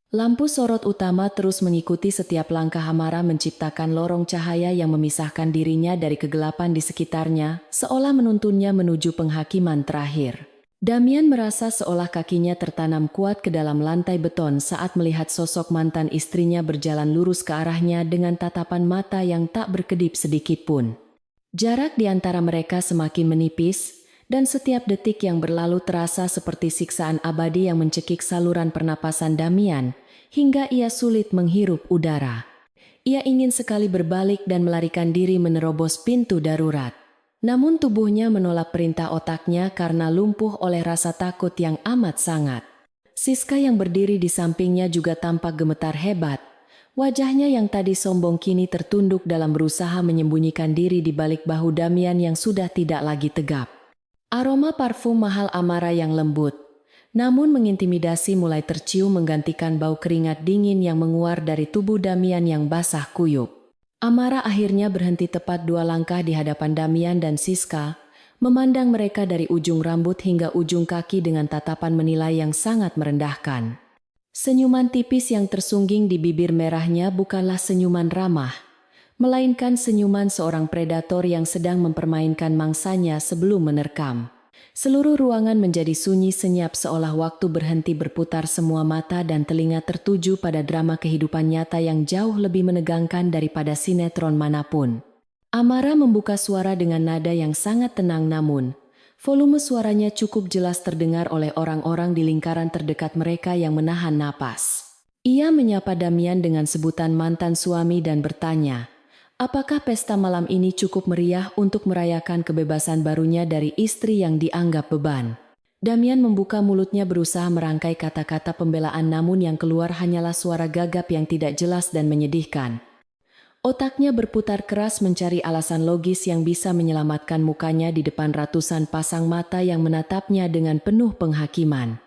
Lampu sorot utama terus mengikuti setiap langkah Amara, menciptakan lorong cahaya yang memisahkan dirinya dari kegelapan di sekitarnya, seolah menuntunnya menuju penghakiman terakhir. Damian merasa seolah kakinya tertanam kuat ke dalam lantai beton saat melihat sosok mantan istrinya berjalan lurus ke arahnya dengan tatapan mata yang tak berkedip sedikit pun. Jarak di antara mereka semakin menipis, dan setiap detik yang berlalu terasa seperti siksaan abadi yang mencekik saluran pernapasan Damian, hingga ia sulit menghirup udara. Ia ingin sekali berbalik dan melarikan diri menerobos pintu darurat. Namun tubuhnya menolak perintah otaknya karena lumpuh oleh rasa takut yang amat sangat. Siska yang berdiri di sampingnya juga tampak gemetar hebat. Wajahnya yang tadi sombong kini tertunduk dalam berusaha menyembunyikan diri di balik bahu Damian yang sudah tidak lagi tegap. Aroma parfum mahal Amara yang lembut, namun mengintimidasi, mulai tercium menggantikan bau keringat dingin yang menguar dari tubuh Damian yang basah kuyup. Amara akhirnya berhenti tepat 2 langkah di hadapan Damian dan Siska, memandang mereka dari ujung rambut hingga ujung kaki dengan tatapan menilai yang sangat merendahkan. Senyuman tipis yang tersungging di bibir merahnya bukanlah senyuman ramah, melainkan senyuman seorang predator yang sedang mempermainkan mangsanya sebelum menerkam. Seluruh ruangan menjadi sunyi senyap, seolah waktu berhenti berputar, semua mata dan telinga tertuju pada drama kehidupan nyata yang jauh lebih menegangkan daripada sinetron manapun. Amara membuka suara dengan nada yang sangat tenang, namun volume suaranya cukup jelas terdengar oleh orang-orang di lingkaran terdekat mereka yang menahan napas. Ia menyapa Damian dengan sebutan mantan suami dan bertanya, apakah pesta malam ini cukup meriah untuk merayakan kebebasan barunya dari istri yang dianggap beban? Damian membuka mulutnya berusaha merangkai kata-kata pembelaan, namun yang keluar hanyalah suara gagap yang tidak jelas dan menyedihkan. Otaknya berputar keras mencari alasan logis yang bisa menyelamatkan mukanya di depan ratusan pasang mata yang menatapnya dengan penuh penghakiman.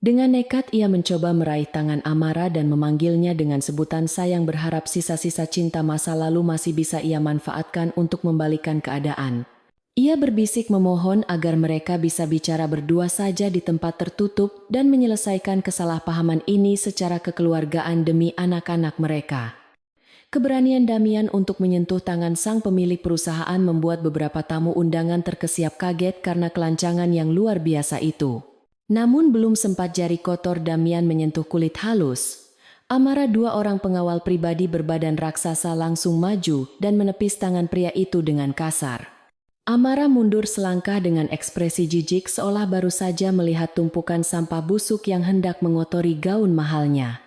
Dengan nekat ia mencoba meraih tangan Amara dan memanggilnya dengan sebutan sayang, berharap sisa-sisa cinta masa lalu masih bisa ia manfaatkan untuk membalikan keadaan. Ia berbisik memohon agar mereka bisa bicara berdua saja di tempat tertutup dan menyelesaikan kesalahpahaman ini secara kekeluargaan demi anak-anak mereka. Keberanian Damian untuk menyentuh tangan sang pemilik perusahaan membuat beberapa tamu undangan terkesiap kaget karena kelancangan yang luar biasa itu. Namun belum sempat jari kotor Damian menyentuh kulit halus, Amara, 2 orang pengawal pribadi berbadan raksasa, langsung maju dan menepis tangan pria itu dengan kasar. Amara mundur selangkah dengan ekspresi jijik, seolah baru saja melihat tumpukan sampah busuk yang hendak mengotori gaun mahalnya.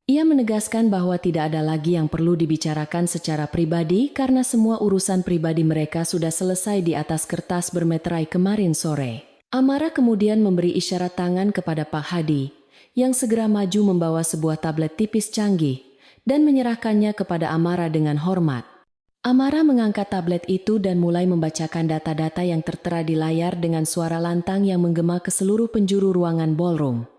Ia menegaskan bahwa tidak ada lagi yang perlu dibicarakan secara pribadi karena semua urusan pribadi mereka sudah selesai di atas kertas bermeterai kemarin sore. Amara kemudian memberi isyarat tangan kepada Pak Hadi, yang segera maju membawa sebuah tablet tipis canggih. dan menyerahkannya kepada Amara dengan hormat. Amara mengangkat tablet itu dan mulai membacakan data-data yang tertera di layar dengan suara lantang yang menggema ke seluruh penjuru ruangan ballroom.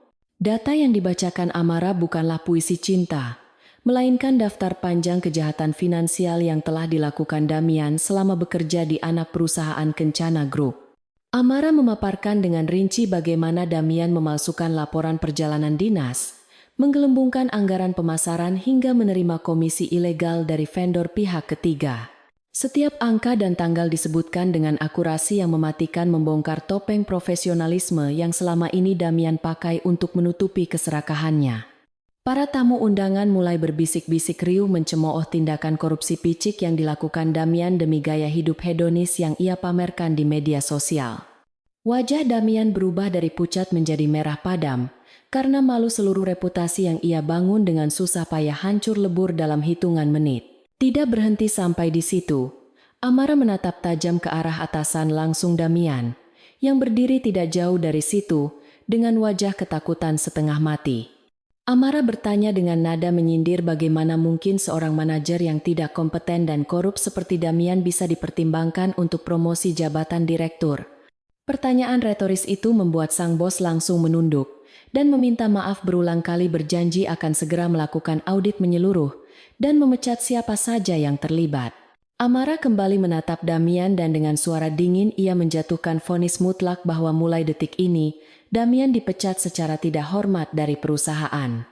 Data yang dibacakan Amara bukanlah puisi cinta, melainkan daftar panjang kejahatan finansial yang telah dilakukan Damian selama bekerja di anak perusahaan Kencana Group. Amara memaparkan dengan rinci bagaimana Damian memalsukan laporan perjalanan dinas, menggelembungkan anggaran pemasaran hingga menerima komisi ilegal dari vendor pihak ketiga. Setiap angka dan tanggal disebutkan dengan akurasi yang mematikan, membongkar topeng profesionalisme yang selama ini Damian pakai untuk menutupi keserakahannya. Para tamu undangan mulai berbisik-bisik riuh mencemooh tindakan korupsi picik yang dilakukan Damian demi gaya hidup hedonis yang ia pamerkan di media sosial. Wajah Damian berubah dari pucat menjadi merah padam, karena malu seluruh reputasi yang ia bangun dengan susah payah hancur lebur dalam hitungan menit. Tidak berhenti sampai di situ, Amara menatap tajam ke arah atasan langsung Damian, yang berdiri tidak jauh dari situ, dengan wajah ketakutan setengah mati. Amara bertanya dengan nada menyindir bagaimana mungkin seorang manajer yang tidak kompeten dan korup seperti Damian bisa dipertimbangkan untuk promosi jabatan direktur. Pertanyaan retoris itu membuat sang bos langsung menunduk, dan meminta maaf berulang kali, berjanji akan segera melakukan audit menyeluruh dan memecat siapa saja yang terlibat. Amara kembali menatap Damian dan dengan suara dingin ia menjatuhkan vonis mutlak bahwa mulai detik ini, Damian dipecat secara tidak hormat dari perusahaan.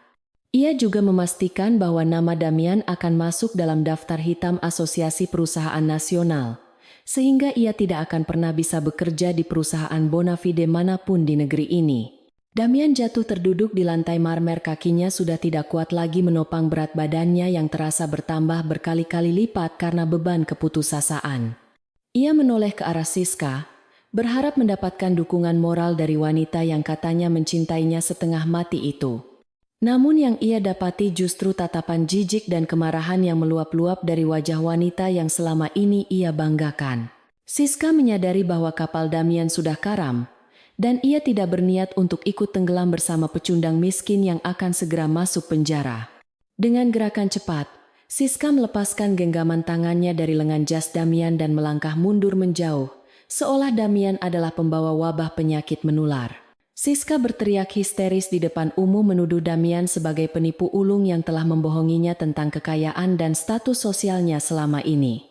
Ia juga memastikan bahwa nama Damian akan masuk dalam daftar hitam Asosiasi Perusahaan Nasional, sehingga ia tidak akan pernah bisa bekerja di perusahaan bonafide manapun di negeri ini. Damian jatuh terduduk di lantai marmer, kakinya sudah tidak kuat lagi menopang berat badannya yang terasa bertambah berkali-kali lipat karena beban keputusasaan. Ia menoleh ke arah Siska, berharap mendapatkan dukungan moral dari wanita yang katanya mencintainya setengah mati itu. Namun yang ia dapati justru tatapan jijik dan kemarahan yang meluap-luap dari wajah wanita yang selama ini ia banggakan. Siska menyadari bahwa kapal Damian sudah karam, dan ia tidak berniat untuk ikut tenggelam bersama pecundang miskin yang akan segera masuk penjara. Dengan gerakan cepat, Siska melepaskan genggaman tangannya dari lengan jas Damian dan melangkah mundur menjauh, seolah Damian adalah pembawa wabah penyakit menular. Siska berteriak histeris di depan umum menuduh Damian sebagai penipu ulung yang telah membohonginya tentang kekayaan dan status sosialnya selama ini.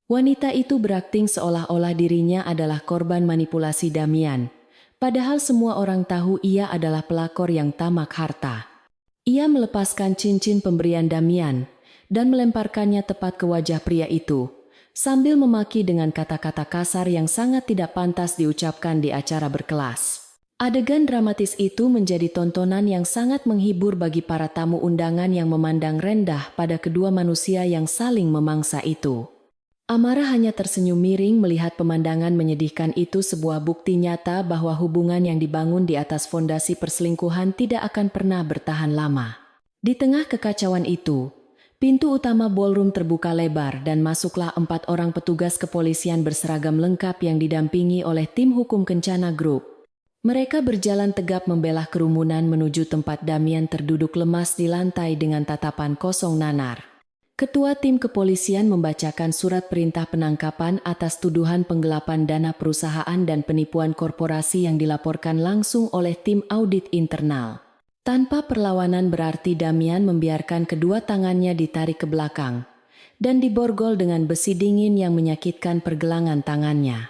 Wanita itu berakting seolah-olah dirinya adalah korban manipulasi Damian, padahal semua orang tahu ia adalah pelakor yang tamak harta. Ia melepaskan cincin pemberian Damian dan melemparkannya tepat ke wajah pria itu, sambil memaki dengan kata-kata kasar yang sangat tidak pantas diucapkan di acara berkelas. Adegan dramatis itu menjadi tontonan yang sangat menghibur bagi para tamu undangan yang memandang rendah pada kedua manusia yang saling memangsa itu. Amara hanya tersenyum miring melihat pemandangan menyedihkan itu, sebuah bukti nyata bahwa hubungan yang dibangun di atas fondasi perselingkuhan tidak akan pernah bertahan lama. Di tengah kekacauan itu, pintu utama ballroom terbuka lebar dan masuklah 4 orang petugas kepolisian berseragam lengkap yang didampingi oleh tim hukum Kencana Group. Mereka berjalan tegap membelah kerumunan menuju tempat Damian terduduk lemas di lantai dengan tatapan kosong nanar. Ketua tim kepolisian membacakan surat perintah penangkapan atas tuduhan penggelapan dana perusahaan dan penipuan korporasi yang dilaporkan langsung oleh tim audit internal. Tanpa perlawanan berarti Damian membiarkan kedua tangannya ditarik ke belakang dan diborgol dengan besi dingin yang menyakitkan pergelangan tangannya.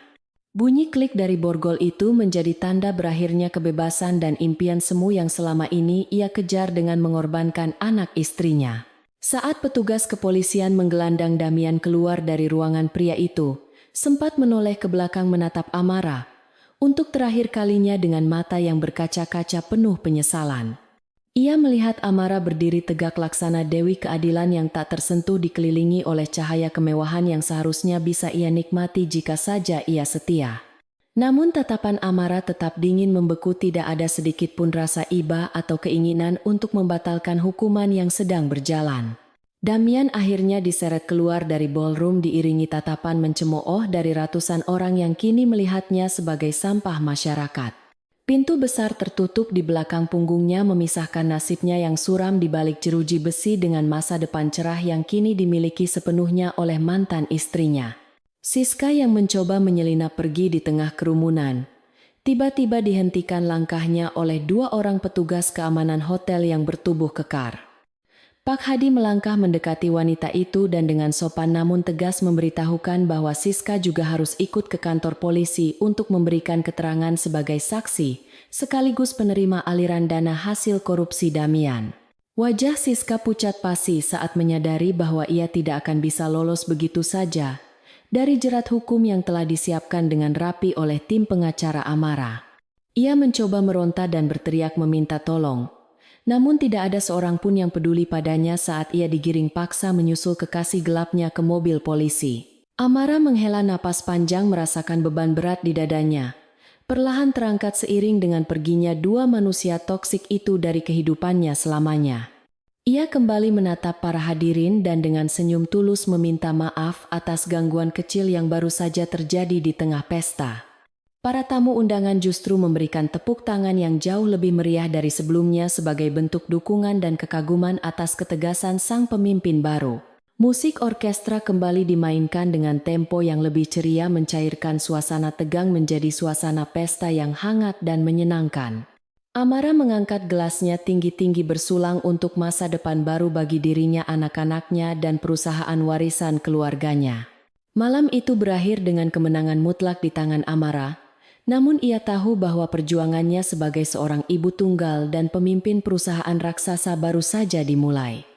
Bunyi klik dari borgol itu menjadi tanda berakhirnya kebebasan dan impian semu yang selama ini ia kejar dengan mengorbankan anak istrinya. Saat petugas kepolisian menggelandang Damian keluar dari ruangan, pria itu sempat menoleh ke belakang menatap Amara untuk terakhir kalinya dengan mata yang berkaca-kaca penuh penyesalan. Ia melihat Amara berdiri tegak laksana Dewi Keadilan yang tak tersentuh, dikelilingi oleh cahaya kemewahan yang seharusnya bisa ia nikmati jika saja ia setia. Namun tatapan Amara tetap dingin membeku, tidak ada sedikit pun rasa iba atau keinginan untuk membatalkan hukuman yang sedang berjalan. Damian akhirnya diseret keluar dari ballroom diiringi tatapan mencemooh dari ratusan orang yang kini melihatnya sebagai sampah masyarakat. Pintu besar tertutup di belakang punggungnya memisahkan nasibnya yang suram di balik jeruji besi dengan masa depan cerah yang kini dimiliki sepenuhnya oleh mantan istrinya. Siska yang mencoba menyelinap pergi di tengah kerumunan, tiba-tiba dihentikan langkahnya oleh dua orang petugas keamanan hotel yang bertubuh kekar. Pak Hadi melangkah mendekati wanita itu dan dengan sopan namun tegas memberitahukan bahwa Siska juga harus ikut ke kantor polisi untuk memberikan keterangan sebagai saksi, sekaligus penerima aliran dana hasil korupsi Damian. Wajah Siska pucat pasi saat menyadari bahwa ia tidak akan bisa lolos begitu saja dari jerat hukum yang telah disiapkan dengan rapi oleh tim pengacara Amara. Ia mencoba meronta dan berteriak meminta tolong. Namun tidak ada seorang pun yang peduli padanya saat ia digiring paksa menyusul kekasih gelapnya ke mobil polisi. Amara menghela napas panjang merasakan beban berat di dadanya. Perlahan terangkat seiring dengan perginya dua manusia toksik itu dari kehidupannya selamanya. Ia kembali menatap para hadirin dan dengan senyum tulus meminta maaf atas gangguan kecil yang baru saja terjadi di tengah pesta. Para tamu undangan justru memberikan tepuk tangan yang jauh lebih meriah dari sebelumnya sebagai bentuk dukungan dan kekaguman atas ketegasan sang pemimpin baru. Musik orkestra kembali dimainkan dengan tempo yang lebih ceria mencairkan suasana tegang menjadi suasana pesta yang hangat dan menyenangkan. Amara mengangkat gelasnya tinggi-tinggi bersulang untuk masa depan baru bagi dirinya, anak-anaknya, dan perusahaan warisan keluarganya. Malam itu berakhir dengan kemenangan mutlak di tangan Amara. Namun ia tahu bahwa perjuangannya sebagai seorang ibu tunggal dan pemimpin perusahaan raksasa baru saja dimulai.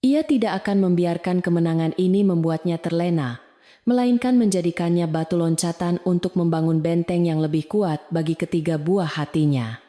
Ia tidak akan membiarkan kemenangan ini membuatnya terlena, melainkan menjadikannya batu loncatan untuk membangun benteng yang lebih kuat bagi ketiga buah hatinya.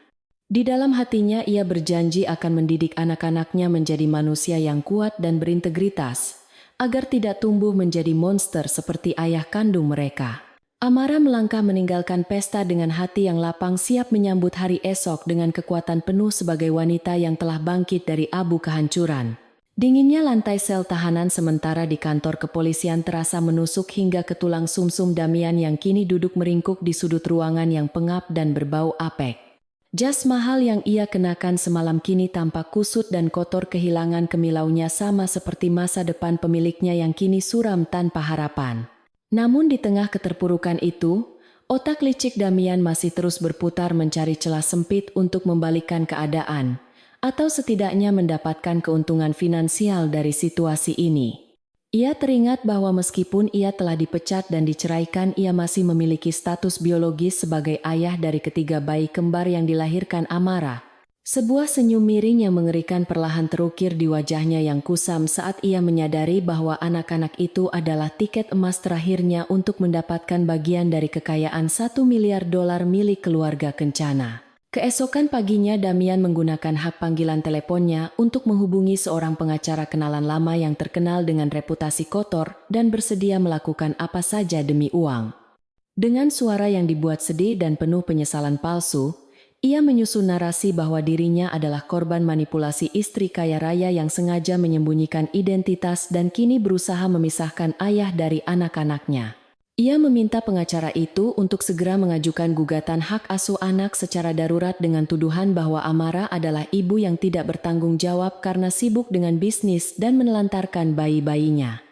Di dalam hatinya ia berjanji akan mendidik anak-anaknya menjadi manusia yang kuat dan berintegritas, agar tidak tumbuh menjadi monster seperti ayah kandung mereka. Amara melangkah meninggalkan pesta dengan hati yang lapang, siap menyambut hari esok dengan kekuatan penuh sebagai wanita yang telah bangkit dari abu kehancuran. Dinginnya lantai sel tahanan sementara di kantor kepolisian terasa menusuk hingga ke tulang sumsum Damian yang kini duduk meringkuk di sudut ruangan yang pengap dan berbau apek. Jas mahal yang ia kenakan semalam kini tampak kusut dan kotor, kehilangan kimilaunya sama seperti masa depan pemiliknya yang kini suram tanpa harapan. Namun di tengah keterpurukan itu, otak licik Damian masih terus berputar mencari celah sempit untuk membalikkan keadaan, atau setidaknya mendapatkan keuntungan finansial dari situasi ini. Ia teringat bahwa meskipun ia telah dipecat dan diceraikan, ia masih memiliki status biologis sebagai ayah dari ketiga bayi kembar yang dilahirkan Amara. Sebuah senyum miring yang mengerikan perlahan terukir di wajahnya yang kusam saat ia menyadari bahwa anak-anak itu adalah tiket emas terakhirnya untuk mendapatkan bagian dari kekayaan $1 miliar milik keluarga Kencana. Keesokan paginya Damian menggunakan hak panggilan teleponnya untuk menghubungi seorang pengacara kenalan lama yang terkenal dengan reputasi kotor dan bersedia melakukan apa saja demi uang. Dengan suara yang dibuat sedih dan penuh penyesalan palsu, ia menyusun narasi bahwa dirinya adalah korban manipulasi istri kaya raya yang sengaja menyembunyikan identitas dan kini berusaha memisahkan ayah dari anak-anaknya. Ia meminta pengacara itu untuk segera mengajukan gugatan hak asuh anak secara darurat dengan tuduhan bahwa Amara adalah ibu yang tidak bertanggung jawab karena sibuk dengan bisnis dan menelantarkan bayi-bayinya.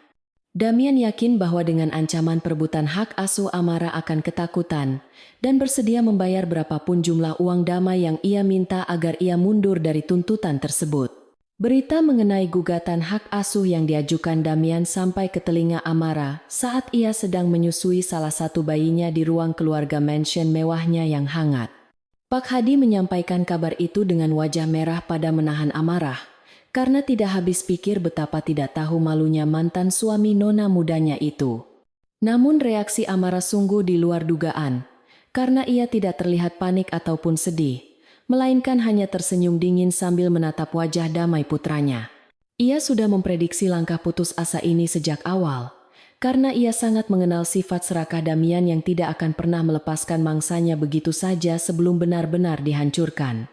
Damian yakin bahwa dengan ancaman perebutan hak asuh Amara akan ketakutan dan bersedia membayar berapapun jumlah uang damai yang ia minta agar ia mundur dari tuntutan tersebut. Berita mengenai gugatan hak asuh yang diajukan Damian sampai ke telinga Amara saat ia sedang menyusui salah satu bayinya di ruang keluarga mansion mewahnya yang hangat. Pak Hadi menyampaikan kabar itu dengan wajah merah pada menahan amarah, karena tidak habis pikir betapa tidak tahu malunya mantan suami nona mudanya itu. Namun reaksi Amara sungguh di luar dugaan, karena ia tidak terlihat panik ataupun sedih, melainkan hanya tersenyum dingin sambil menatap wajah damai putranya. Ia sudah memprediksi langkah putus asa ini sejak awal, karena ia sangat mengenal sifat serakah Damian yang tidak akan pernah melepaskan mangsanya begitu saja sebelum benar-benar dihancurkan.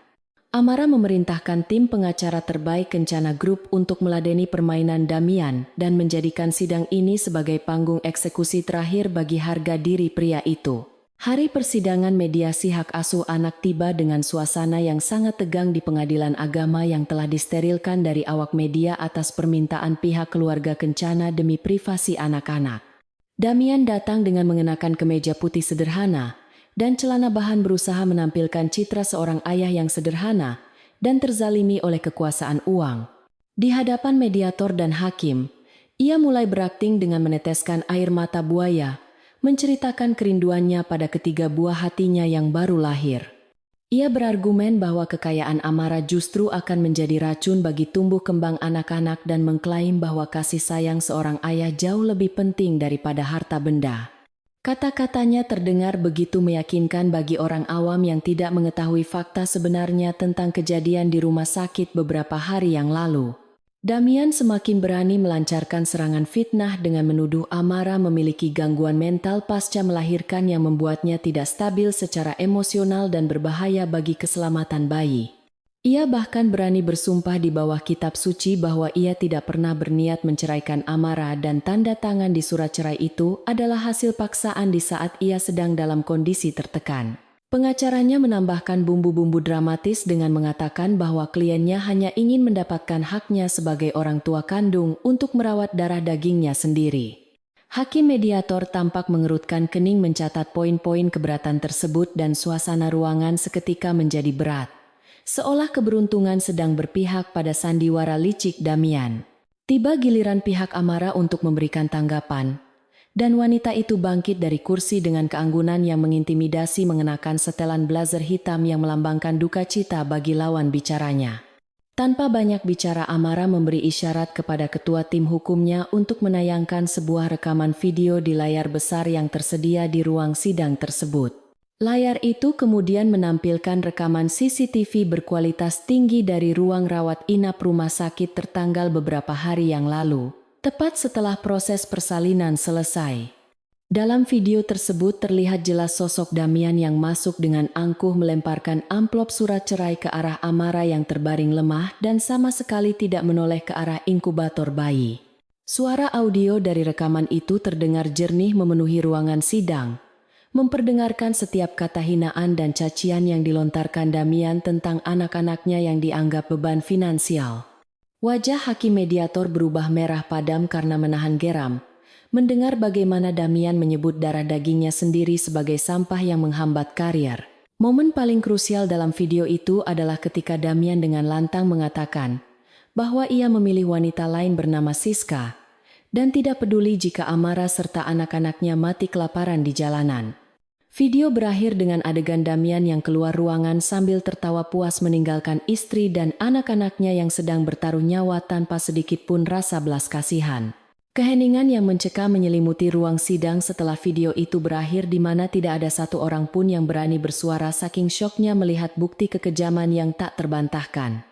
Amara memerintahkan tim pengacara terbaik Kencana Group untuk meladeni permainan Damian dan menjadikan sidang ini sebagai panggung eksekusi terakhir bagi harga diri pria itu. Hari persidangan mediasi hak asuh anak tiba dengan suasana yang sangat tegang di pengadilan agama yang telah disterilkan dari awak media atas permintaan pihak keluarga Kencana demi privasi anak-anak. Damian datang dengan mengenakan kemeja putih sederhana dan celana bahan berusaha menampilkan citra seorang ayah yang sederhana dan terzalimi oleh kekuasaan uang. Di hadapan mediator dan hakim, ia mulai berakting dengan meneteskan air mata buaya, menceritakan kerinduannya pada ketiga buah hatinya yang baru lahir. Ia berargumen bahwa kekayaan Amara justru akan menjadi racun bagi tumbuh kembang anak-anak dan mengklaim bahwa kasih sayang seorang ayah jauh lebih penting daripada harta benda. Kata-katanya terdengar begitu meyakinkan bagi orang awam yang tidak mengetahui fakta sebenarnya tentang kejadian di rumah sakit beberapa hari yang lalu. Damian semakin berani melancarkan serangan fitnah dengan menuduh Amara memiliki gangguan mental pasca melahirkan yang membuatnya tidak stabil secara emosional dan berbahaya bagi keselamatan bayi. Ia bahkan berani bersumpah di bawah kitab suci bahwa ia tidak pernah berniat menceraikan Amara dan tanda tangan di surat cerai itu adalah hasil paksaan di saat ia sedang dalam kondisi tertekan. Pengacaranya menambahkan bumbu-bumbu dramatis dengan mengatakan bahwa kliennya hanya ingin mendapatkan haknya sebagai orang tua kandung untuk merawat darah dagingnya sendiri. Hakim mediator tampak mengerutkan kening mencatat poin-poin keberatan tersebut dan suasana ruangan seketika menjadi berat. Seolah keberuntungan sedang berpihak pada sandiwara licik Damian. Tiba giliran pihak Amara untuk memberikan tanggapan. Dan wanita itu bangkit dari kursi dengan keanggunan yang mengintimidasi mengenakan setelan blazer hitam yang melambangkan duka cita bagi lawan bicaranya. Tanpa banyak bicara, Amara memberi isyarat kepada ketua tim hukumnya untuk menayangkan sebuah rekaman video di layar besar yang tersedia di ruang sidang tersebut. Layar itu kemudian menampilkan rekaman CCTV berkualitas tinggi dari ruang rawat inap rumah sakit tertanggal beberapa hari yang lalu. Tepat setelah proses persalinan selesai. Dalam video tersebut terlihat jelas sosok Damian yang masuk dengan angkuh melemparkan amplop surat cerai ke arah Amara yang terbaring lemah dan sama sekali tidak menoleh ke arah inkubator bayi. Suara audio dari rekaman itu terdengar jernih memenuhi ruangan sidang, memperdengarkan setiap kata hinaan dan cacian yang dilontarkan Damian tentang anak-anaknya yang dianggap beban finansial. Wajah hakim mediator berubah merah padam karena menahan geram, mendengar bagaimana Damian menyebut darah dagingnya sendiri sebagai sampah yang menghambat karier. Momen paling krusial dalam video itu adalah ketika Damian dengan lantang mengatakan bahwa ia memilih wanita lain bernama Siska, dan tidak peduli jika Amara serta anak-anaknya mati kelaparan di jalanan. Video berakhir dengan adegan Damian yang keluar ruangan sambil tertawa puas meninggalkan istri dan anak-anaknya yang sedang bertaruh nyawa tanpa sedikit pun rasa belas kasihan. Keheningan yang mencekam menyelimuti ruang sidang setelah video itu berakhir di mana tidak ada satu orang pun yang berani bersuara saking syoknya melihat bukti kekejaman yang tak terbantahkan.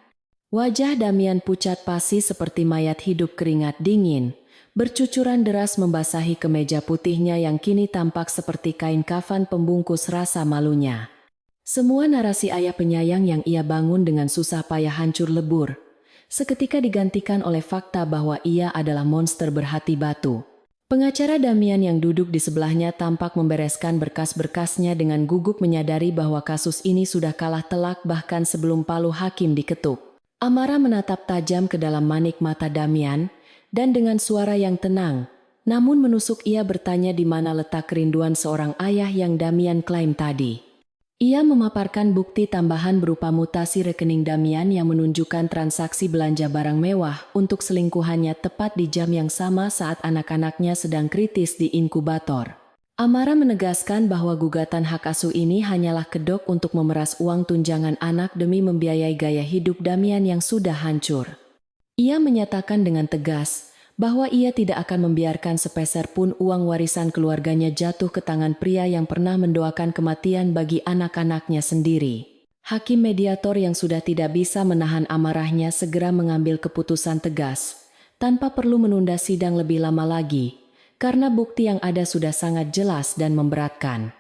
Wajah Damian pucat pasi seperti mayat hidup keringat dingin. Bercucuran deras membasahi kemeja putihnya yang kini tampak seperti kain kafan pembungkus rasa malunya. Semua narasi ayah penyayang yang ia bangun dengan susah payah hancur lebur, seketika digantikan oleh fakta bahwa ia adalah monster berhati batu. Pengacara Damian yang duduk di sebelahnya tampak membereskan berkas-berkasnya dengan gugup menyadari bahwa kasus ini sudah kalah telak bahkan sebelum palu hakim diketuk. Amara menatap tajam ke dalam manik mata Damian, dan dengan suara yang tenang, namun menusuk ia bertanya di mana letak kerinduan seorang ayah yang Damian klaim tadi. Ia memaparkan bukti tambahan berupa mutasi rekening Damian yang menunjukkan transaksi belanja barang mewah untuk selingkuhannya tepat di jam yang sama saat anak-anaknya sedang kritis di inkubator. Amara menegaskan bahwa gugatan hak asuh ini hanyalah kedok untuk memeras uang tunjangan anak demi membiayai gaya hidup Damian yang sudah hancur. Ia menyatakan dengan tegas bahwa ia tidak akan membiarkan sepeser pun uang warisan keluarganya jatuh ke tangan pria yang pernah mendoakan kematian bagi anak-anaknya sendiri. Hakim mediator yang sudah tidak bisa menahan amarahnya segera mengambil keputusan tegas, tanpa perlu menunda sidang lebih lama lagi, karena bukti yang ada sudah sangat jelas dan memberatkan.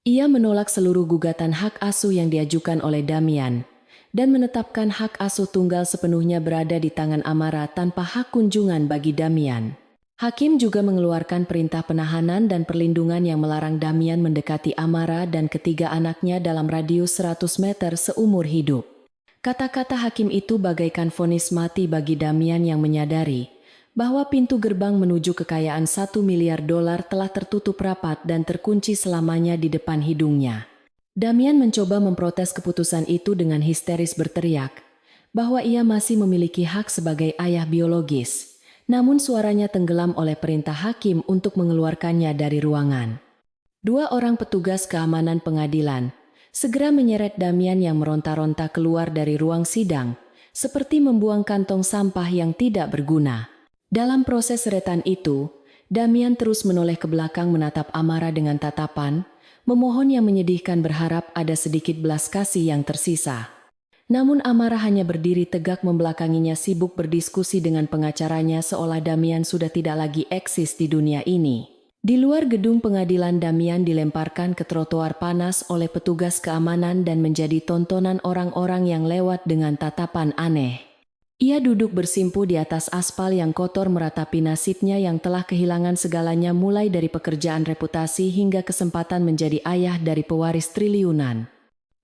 Ia menolak seluruh gugatan hak asuh yang diajukan oleh Damian, dan menetapkan hak asuh tunggal sepenuhnya berada di tangan Amara tanpa hak kunjungan bagi Damian. Hakim juga mengeluarkan perintah penahanan dan perlindungan yang melarang Damian mendekati Amara dan ketiga anaknya dalam radius 100 meter seumur hidup. Kata-kata hakim itu bagaikan vonis mati bagi Damian yang menyadari bahwa pintu gerbang menuju kekayaan $1 miliar telah tertutup rapat dan terkunci selamanya di depan hidungnya. Damian mencoba memprotes keputusan itu dengan histeris berteriak bahwa ia masih memiliki hak sebagai ayah biologis. Namun suaranya tenggelam oleh perintah hakim untuk mengeluarkannya dari ruangan. Dua orang petugas keamanan pengadilan segera menyeret Damian yang meronta-ronta keluar dari ruang sidang, seperti membuang kantong sampah yang tidak berguna. Dalam proses seretan itu, Damian terus menoleh ke belakang menatap Amara dengan tatapan, memohon yang menyedihkan berharap ada sedikit belas kasih yang tersisa. Namun Amara hanya berdiri tegak membelakanginya sibuk berdiskusi dengan pengacaranya seolah Damian sudah tidak lagi eksis di dunia ini. Di luar gedung pengadilan Damian dilemparkan ke trotoar panas oleh petugas keamanan dan menjadi tontonan orang-orang yang lewat dengan tatapan aneh. Ia duduk bersimpu di atas aspal yang kotor meratapi nasibnya yang telah kehilangan segalanya mulai dari pekerjaan reputasi hingga kesempatan menjadi ayah dari pewaris triliunan.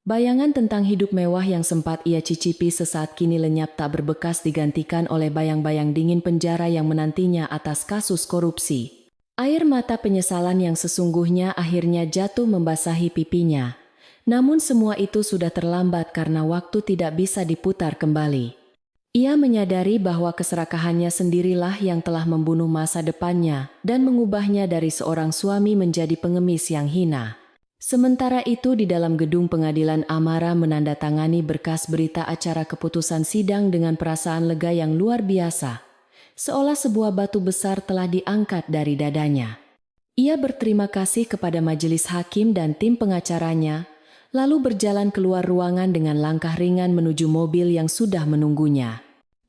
Bayangan tentang hidup mewah yang sempat ia cicipi sesaat kini lenyap tak berbekas digantikan oleh bayang-bayang dingin penjara yang menantinya atas kasus korupsi. Air mata penyesalan yang sesungguhnya akhirnya jatuh membasahi pipinya. Namun semua itu sudah terlambat karena waktu tidak bisa diputar kembali. Ia menyadari bahwa keserakahannya sendirilah yang telah membunuh masa depannya dan mengubahnya dari seorang suami menjadi pengemis yang hina. Sementara itu di dalam gedung pengadilan Amara menandatangani berkas berita acara keputusan sidang dengan perasaan lega yang luar biasa. Seolah sebuah batu besar telah diangkat dari dadanya. Ia berterima kasih kepada majelis hakim dan tim pengacaranya, lalu berjalan keluar ruangan dengan langkah ringan menuju mobil yang sudah menunggunya.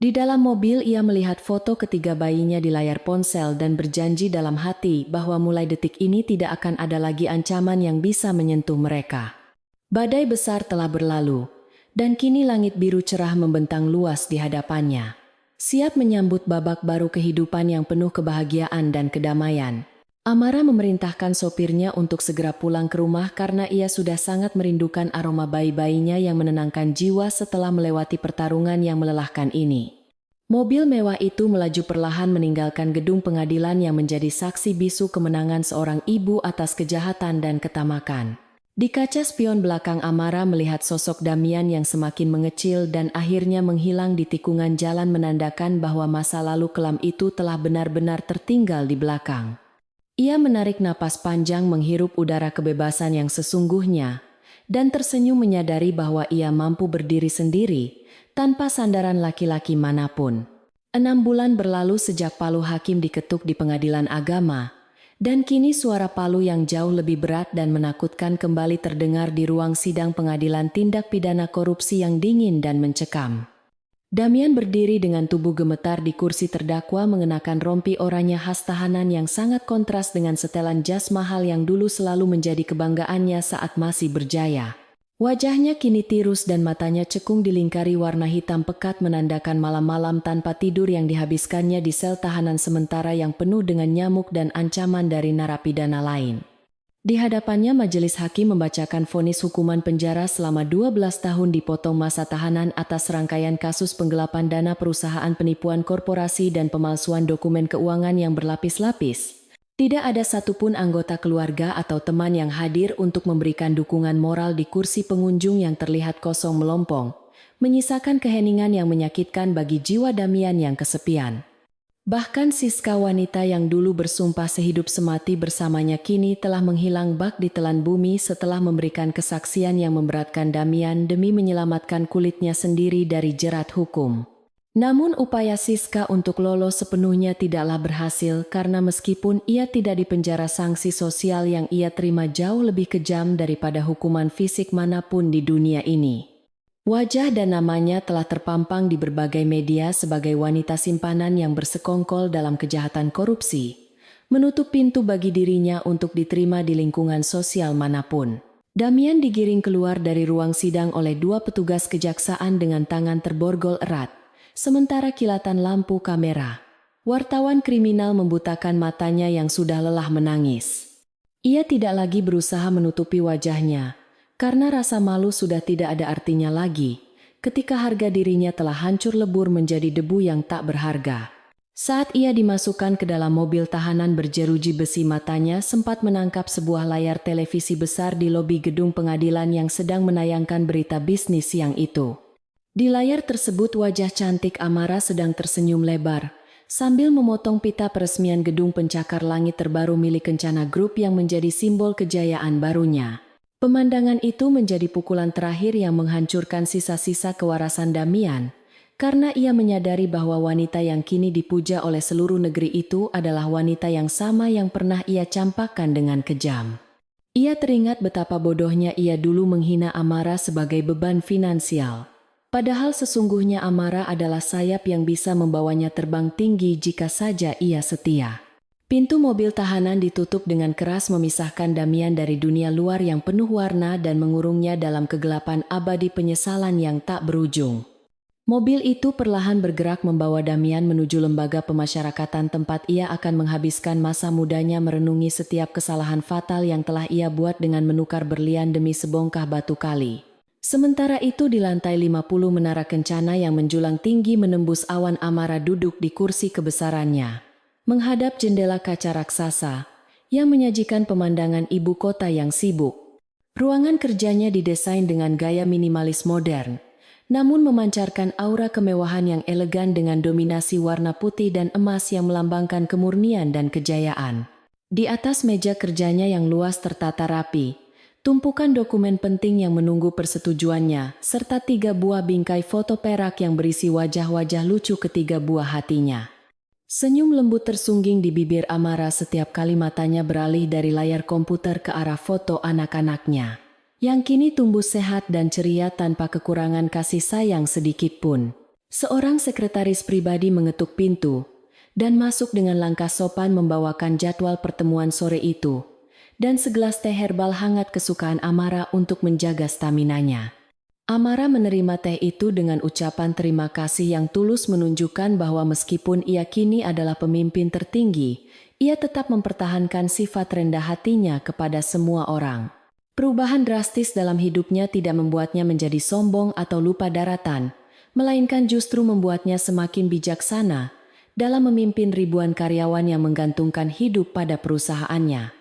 Di dalam mobil ia melihat foto ketiga bayinya di layar ponsel dan berjanji dalam hati bahwa mulai detik ini tidak akan ada lagi ancaman yang bisa menyentuh mereka. Badai besar telah berlalu, dan kini langit biru cerah membentang luas di hadapannya. Siap menyambut babak baru kehidupan yang penuh kebahagiaan dan kedamaian. Amara memerintahkan sopirnya untuk segera pulang ke rumah karena ia sudah sangat merindukan aroma bayi-bayinya yang menenangkan jiwa setelah melewati pertarungan yang melelahkan ini. Mobil mewah itu melaju perlahan meninggalkan gedung pengadilan yang menjadi saksi bisu kemenangan seorang ibu atas kejahatan dan ketamakan. Di kaca spion belakang Amara melihat sosok Damian yang semakin mengecil dan akhirnya menghilang di tikungan jalan menandakan bahwa masa lalu kelam itu telah benar-benar tertinggal di belakang. Ia menarik napas panjang menghirup udara kebebasan yang sesungguhnya, dan tersenyum menyadari bahwa ia mampu berdiri sendiri, tanpa sandaran laki-laki manapun. 6 bulan berlalu sejak palu hakim diketuk di pengadilan agama, dan kini suara palu yang jauh lebih berat dan menakutkan kembali terdengar di ruang sidang pengadilan tindak pidana korupsi yang dingin dan mencekam. Damian berdiri dengan tubuh gemetar di kursi terdakwa mengenakan rompi oranye khas tahanan yang sangat kontras dengan setelan jas mahal yang dulu selalu menjadi kebanggaannya saat masih berjaya. Wajahnya kini tirus dan matanya cekung dilingkari warna hitam pekat menandakan malam-malam tanpa tidur yang dihabiskannya di sel tahanan sementara yang penuh dengan nyamuk dan ancaman dari narapidana lain. Di hadapannya majelis hakim membacakan vonis hukuman penjara selama 12 tahun dipotong masa tahanan atas rangkaian kasus penggelapan dana perusahaan penipuan korporasi dan pemalsuan dokumen keuangan yang berlapis-lapis. Tidak ada satupun anggota keluarga atau teman yang hadir untuk memberikan dukungan moral di kursi pengunjung yang terlihat kosong melompong, menyisakan keheningan yang menyakitkan bagi jiwa Damian yang kesepian. Bahkan Siska wanita yang dulu bersumpah sehidup semati bersamanya kini telah menghilang bak di telan bumi setelah memberikan kesaksian yang memberatkan Damian demi menyelamatkan kulitnya sendiri dari jerat hukum. Namun upaya Siska untuk lolos sepenuhnya tidaklah berhasil karena meskipun ia tidak dipenjara, sanksi sosial yang ia terima jauh lebih kejam daripada hukuman fisik manapun di dunia ini. Wajah dan namanya telah terpampang di berbagai media sebagai wanita simpanan yang bersekongkol dalam kejahatan korupsi, menutup pintu bagi dirinya untuk diterima di lingkungan sosial manapun. Damian digiring keluar dari ruang sidang oleh 2 petugas kejaksaan dengan tangan terborgol erat, sementara kilatan lampu kamera Wartawan kriminal membutakan matanya yang sudah lelah menangis. Ia tidak lagi berusaha menutupi wajahnya, karena rasa malu sudah tidak ada artinya lagi, ketika harga dirinya telah hancur lebur menjadi debu yang tak berharga. Saat ia dimasukkan ke dalam mobil tahanan berjeruji besi, matanya sempat menangkap sebuah layar televisi besar di lobi gedung pengadilan yang sedang menayangkan berita bisnis siang itu. Di layar tersebut wajah cantik Amara sedang tersenyum lebar, sambil memotong pita peresmian gedung pencakar langit terbaru milik Kencana Group yang menjadi simbol kejayaan barunya. Pemandangan itu menjadi pukulan terakhir yang menghancurkan sisa-sisa kewarasan Damian, karena ia menyadari bahwa wanita yang kini dipuja oleh seluruh negeri itu adalah wanita yang sama yang pernah ia campakkan dengan kejam. Ia teringat betapa bodohnya ia dulu menghina Amara sebagai beban finansial. Padahal sesungguhnya Amara adalah sayap yang bisa membawanya terbang tinggi jika saja ia setia. Pintu mobil tahanan ditutup dengan keras memisahkan Damian dari dunia luar yang penuh warna dan mengurungnya dalam kegelapan abadi penyesalan yang tak berujung. Mobil itu perlahan bergerak membawa Damian menuju lembaga pemasyarakatan tempat ia akan menghabiskan masa mudanya merenungi setiap kesalahan fatal yang telah ia buat dengan menukar berlian demi sebongkah batu kali. Sementara itu di lantai 50 menara Kencana yang menjulang tinggi menembus awan, Amara duduk di kursi kebesarannya, menghadap jendela kaca raksasa yang menyajikan pemandangan ibu kota yang sibuk. Ruangan kerjanya didesain dengan gaya minimalis modern, namun memancarkan aura kemewahan yang elegan dengan dominasi warna putih dan emas yang melambangkan kemurnian dan kejayaan. Di atas meja kerjanya yang luas tertata rapi, tumpukan dokumen penting yang menunggu persetujuannya, serta 3 buah bingkai foto perak yang berisi wajah-wajah lucu ketiga buah hatinya. Senyum lembut tersungging di bibir Amara setiap kali matanya beralih dari layar komputer ke arah foto anak-anaknya, yang kini tumbuh sehat dan ceria tanpa kekurangan kasih sayang sedikit pun. Seorang sekretaris pribadi mengetuk pintu, dan masuk dengan langkah sopan membawakan jadwal pertemuan sore itu, dan segelas teh herbal hangat kesukaan Amara untuk menjaga staminanya. Amara menerima teh itu dengan ucapan terima kasih yang tulus, menunjukkan bahwa meskipun ia kini adalah pemimpin tertinggi, ia tetap mempertahankan sifat rendah hatinya kepada semua orang. Perubahan drastis dalam hidupnya tidak membuatnya menjadi sombong atau lupa daratan, melainkan justru membuatnya semakin bijaksana dalam memimpin ribuan karyawan yang menggantungkan hidup pada perusahaannya.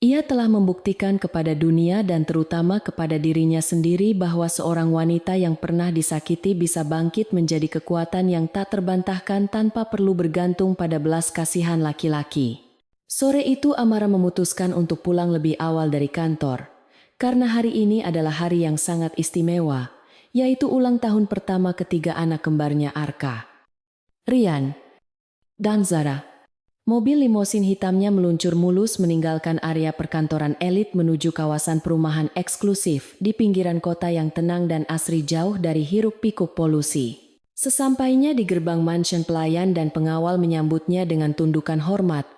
Ia telah membuktikan kepada dunia dan terutama kepada dirinya sendiri bahwa seorang wanita yang pernah disakiti bisa bangkit menjadi kekuatan yang tak terbantahkan tanpa perlu bergantung pada belas kasihan laki-laki. Sore itu Amara memutuskan untuk pulang lebih awal dari kantor, karena hari ini adalah hari yang sangat istimewa, yaitu ulang tahun pertama ketiga anak kembarnya Arka, Rian, dan Zara. Mobil limosin hitamnya meluncur mulus meninggalkan area perkantoran elit menuju kawasan perumahan eksklusif di pinggiran kota yang tenang dan asri, jauh dari hiruk-pikuk polusi. Sesampainya di gerbang mansion, pelayan dan pengawal menyambutnya dengan tundukan hormat,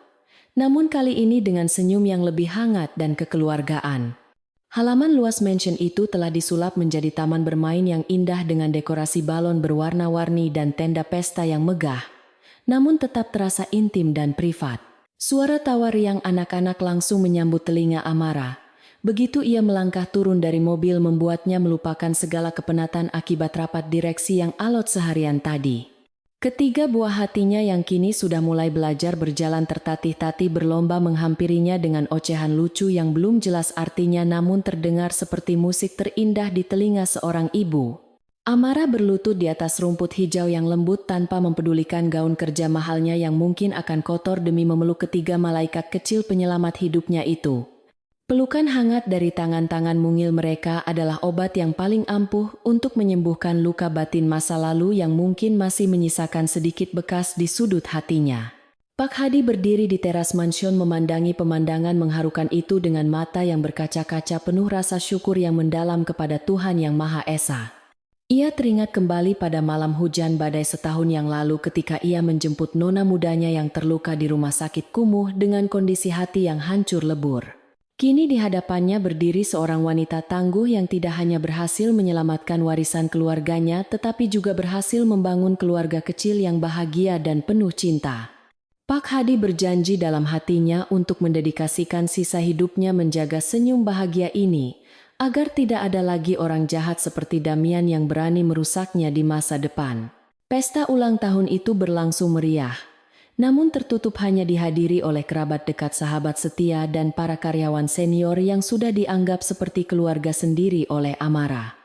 namun kali ini dengan senyum yang lebih hangat dan kekeluargaan. Halaman luas mansion itu telah disulap menjadi taman bermain yang indah dengan dekorasi balon berwarna-warni dan tenda pesta yang megah, namun tetap terasa intim dan privat. Suara tawa riang anak-anak langsung menyambut telinga Amara. Begitu ia melangkah turun dari mobil membuatnya melupakan segala kepenatan akibat rapat direksi yang alot seharian tadi. Ketiga buah hatinya yang kini sudah mulai belajar berjalan tertatih-tatih berlomba menghampirinya dengan ocehan lucu yang belum jelas artinya namun terdengar seperti musik terindah di telinga seorang ibu. Amara berlutut di atas rumput hijau yang lembut tanpa mempedulikan gaun kerja mahalnya yang mungkin akan kotor demi memeluk ketiga malaikat kecil penyelamat hidupnya itu. Pelukan hangat dari tangan-tangan mungil mereka adalah obat yang paling ampuh untuk menyembuhkan luka batin masa lalu yang mungkin masih menyisakan sedikit bekas di sudut hatinya. Pak Hadi berdiri di teras mansion memandangi pemandangan mengharukan itu dengan mata yang berkaca-kaca penuh rasa syukur yang mendalam kepada Tuhan Yang Maha Esa. Ia teringat kembali pada malam hujan badai setahun yang lalu ketika ia menjemput nona mudanya yang terluka di rumah sakit kumuh dengan kondisi hati yang hancur lebur. Kini di hadapannya berdiri seorang wanita tangguh yang tidak hanya berhasil menyelamatkan warisan keluarganya tetapi juga berhasil membangun keluarga kecil yang bahagia dan penuh cinta. Pak Hadi berjanji dalam hatinya untuk mendedikasikan sisa hidupnya menjaga senyum bahagia ini, agar tidak ada lagi orang jahat seperti Damian yang berani merusaknya di masa depan. Pesta ulang tahun itu berlangsung meriah, namun tertutup hanya dihadiri oleh kerabat dekat, sahabat setia, dan para karyawan senior yang sudah dianggap seperti keluarga sendiri oleh Amara.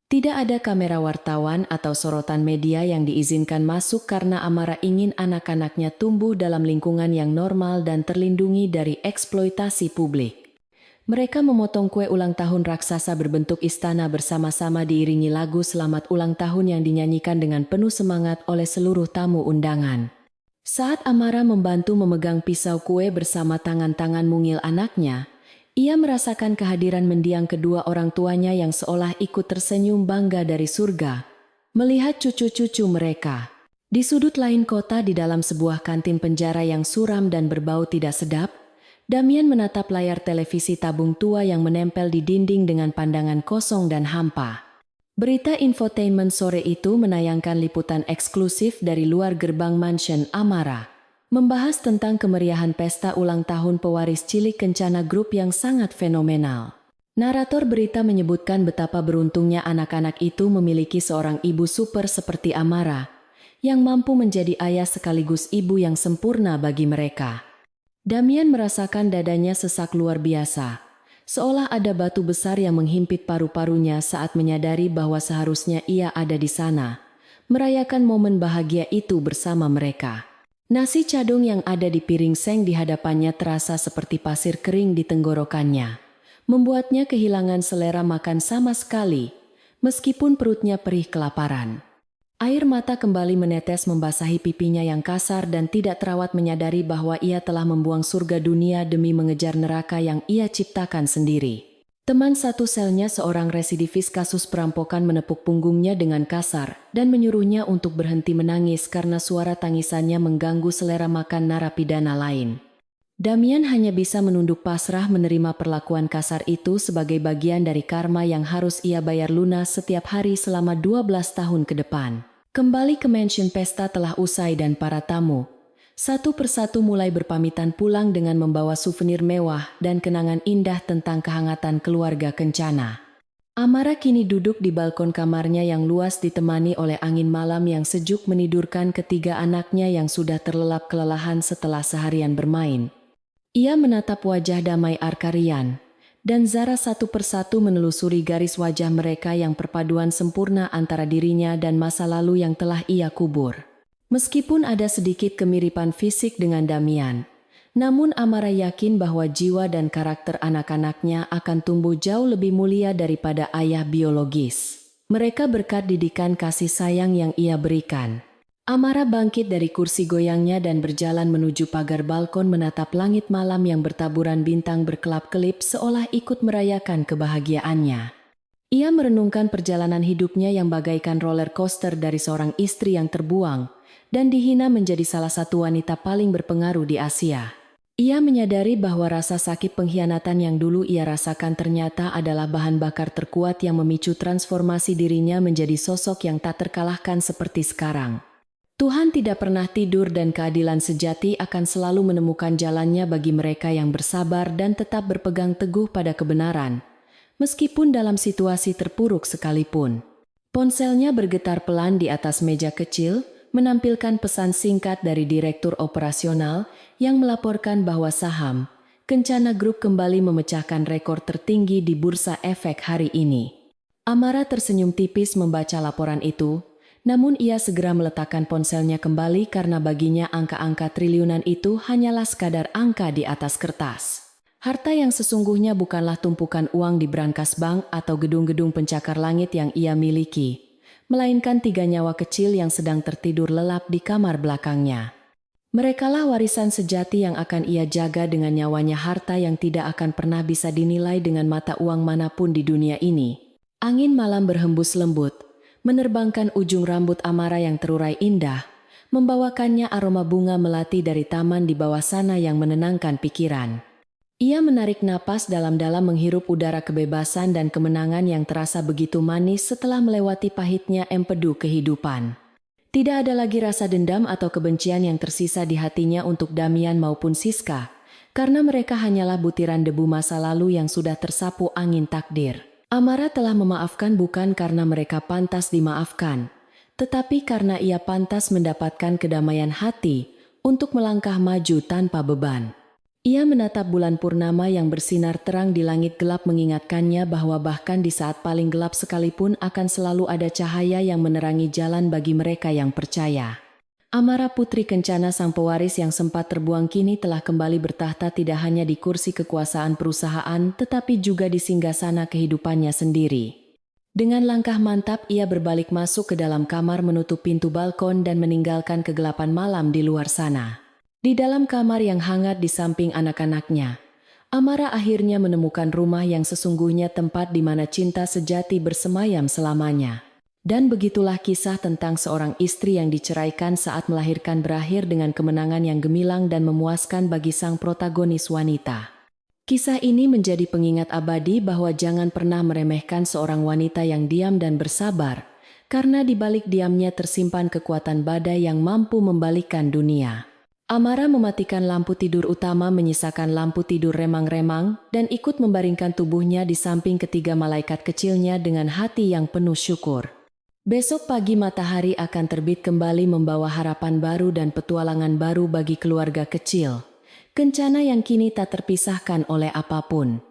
Tidak ada kamera wartawan atau sorotan media yang diizinkan masuk karena Amara ingin anak-anaknya tumbuh dalam lingkungan yang normal dan terlindungi dari eksploitasi publik. Mereka memotong kue ulang tahun raksasa berbentuk istana bersama-sama diiringi lagu selamat ulang tahun yang dinyanyikan dengan penuh semangat oleh seluruh tamu undangan. Saat Amara membantu memegang pisau kue bersama tangan-tangan mungil anaknya, ia merasakan kehadiran mendiang kedua orang tuanya yang seolah ikut tersenyum bangga dari surga, melihat cucu-cucu mereka. Di sudut lain kota di dalam sebuah kantin penjara yang suram dan berbau tidak sedap, Damian menatap layar televisi tabung tua yang menempel di dinding dengan pandangan kosong dan hampa. Berita infotainment sore itu menayangkan liputan eksklusif dari luar gerbang mansion Amara, membahas tentang kemeriahan pesta ulang tahun pewaris cilik Kencana Group yang sangat fenomenal. Narator berita menyebutkan betapa beruntungnya anak-anak itu memiliki seorang ibu super seperti Amara, yang mampu menjadi ayah sekaligus ibu yang sempurna bagi mereka. Damian merasakan dadanya sesak luar biasa, seolah ada batu besar yang menghimpit paru-parunya saat menyadari bahwa seharusnya ia ada di sana, merayakan momen bahagia itu bersama mereka. Nasi cadung yang ada di piring seng di hadapannya terasa seperti pasir kering di tenggorokannya, membuatnya kehilangan selera makan sama sekali, meskipun perutnya perih kelaparan. Air mata kembali menetes membasahi pipinya yang kasar dan tidak terawat, menyadari bahwa ia telah membuang surga dunia demi mengejar neraka yang ia ciptakan sendiri. Teman satu selnya, seorang residivis kasus perampokan, menepuk punggungnya dengan kasar dan menyuruhnya untuk berhenti menangis karena suara tangisannya mengganggu selera makan narapidana lain. Damian hanya bisa menunduk pasrah menerima perlakuan kasar itu sebagai bagian dari karma yang harus ia bayar lunas setiap hari selama 12 tahun ke depan. Kembali ke mansion pesta telah usai dan para tamu satu persatu mulai berpamitan pulang dengan membawa souvenir mewah dan kenangan indah tentang kehangatan keluarga Kencana. Amara kini duduk di balkon kamarnya yang luas, ditemani oleh angin malam yang sejuk menidurkan ketiga anaknya yang sudah terlelap kelelahan setelah seharian bermain. Ia menatap wajah damai Arkarian dan Zara satu persatu menelusuri garis wajah mereka yang perpaduan sempurna antara dirinya dan masa lalu yang telah ia kubur. Meskipun ada sedikit kemiripan fisik dengan Damian, namun Amara yakin bahwa jiwa dan karakter anak-anaknya akan tumbuh jauh lebih mulia daripada ayah biologis. Mereka berkat didikan kasih sayang yang ia berikan. Amara bangkit dari kursi goyangnya dan berjalan menuju pagar balkon, menatap langit malam yang bertaburan bintang berkelap-kelip seolah ikut merayakan kebahagiaannya. Ia merenungkan perjalanan hidupnya yang bagaikan roller coaster, dari seorang istri yang terbuang dan dihina menjadi salah satu wanita paling berpengaruh di Asia. Ia menyadari bahwa rasa sakit pengkhianatan yang dulu ia rasakan ternyata adalah bahan bakar terkuat yang memicu transformasi dirinya menjadi sosok yang tak terkalahkan seperti sekarang. Tuhan tidak pernah tidur dan keadilan sejati akan selalu menemukan jalannya bagi mereka yang bersabar dan tetap berpegang teguh pada kebenaran, meskipun dalam situasi terpuruk sekalipun. Ponselnya bergetar pelan di atas meja kecil, menampilkan pesan singkat dari Direktur Operasional yang melaporkan bahwa saham Kencana Group kembali memecahkan rekor tertinggi di Bursa Efek hari ini. Amara tersenyum tipis membaca laporan itu, namun ia segera meletakkan ponselnya kembali karena baginya angka-angka triliunan itu hanyalah sekadar angka di atas kertas. Harta yang sesungguhnya bukanlah tumpukan uang di brankas bank atau gedung-gedung pencakar langit yang ia miliki, melainkan 3 nyawa kecil yang sedang tertidur lelap di kamar belakangnya. Merekalah warisan sejati yang akan ia jaga dengan nyawanya, harta yang tidak akan pernah bisa dinilai dengan mata uang manapun di dunia ini. Angin malam berhembus lembut, menerbangkan ujung rambut Amara yang terurai indah, membawakannya aroma bunga melati dari taman di bawah sana yang menenangkan pikiran. Ia menarik napas dalam-dalam, menghirup udara kebebasan dan kemenangan yang terasa begitu manis setelah melewati pahitnya empedu kehidupan. Tidak ada lagi rasa dendam atau kebencian yang tersisa di hatinya untuk Damian maupun Siska, karena mereka hanyalah butiran debu masa lalu yang sudah tersapu angin takdir. Amara telah memaafkan bukan karena mereka pantas dimaafkan, tetapi karena ia pantas mendapatkan kedamaian hati untuk melangkah maju tanpa beban. Ia menatap bulan purnama yang bersinar terang di langit gelap mengingatkannya bahwa bahkan di saat paling gelap sekalipun akan selalu ada cahaya yang menerangi jalan bagi mereka yang percaya. Amara putri Kencana sang pewaris yang sempat terbuang kini telah kembali bertahta tidak hanya di kursi kekuasaan perusahaan tetapi juga di singgasana kehidupannya sendiri. Dengan langkah mantap ia berbalik masuk ke dalam kamar menutup pintu balkon dan meninggalkan kegelapan malam di luar sana. Di dalam kamar yang hangat di samping anak-anaknya, Amara akhirnya menemukan rumah yang sesungguhnya tempat di mana cinta sejati bersemayam selamanya. Dan begitulah kisah tentang seorang istri yang diceraikan saat melahirkan berakhir dengan kemenangan yang gemilang dan memuaskan bagi sang protagonis wanita. Kisah ini menjadi pengingat abadi bahwa jangan pernah meremehkan seorang wanita yang diam dan bersabar, karena di balik diamnya tersimpan kekuatan badai yang mampu membalikkan dunia. Amara mematikan lampu tidur utama menyisakan lampu tidur remang-remang dan ikut membaringkan tubuhnya di samping ketiga malaikat kecilnya dengan hati yang penuh syukur. Besok pagi matahari akan terbit kembali membawa harapan baru dan petualangan baru bagi keluarga kecil. Kencana yang kini tak terpisahkan oleh apapun.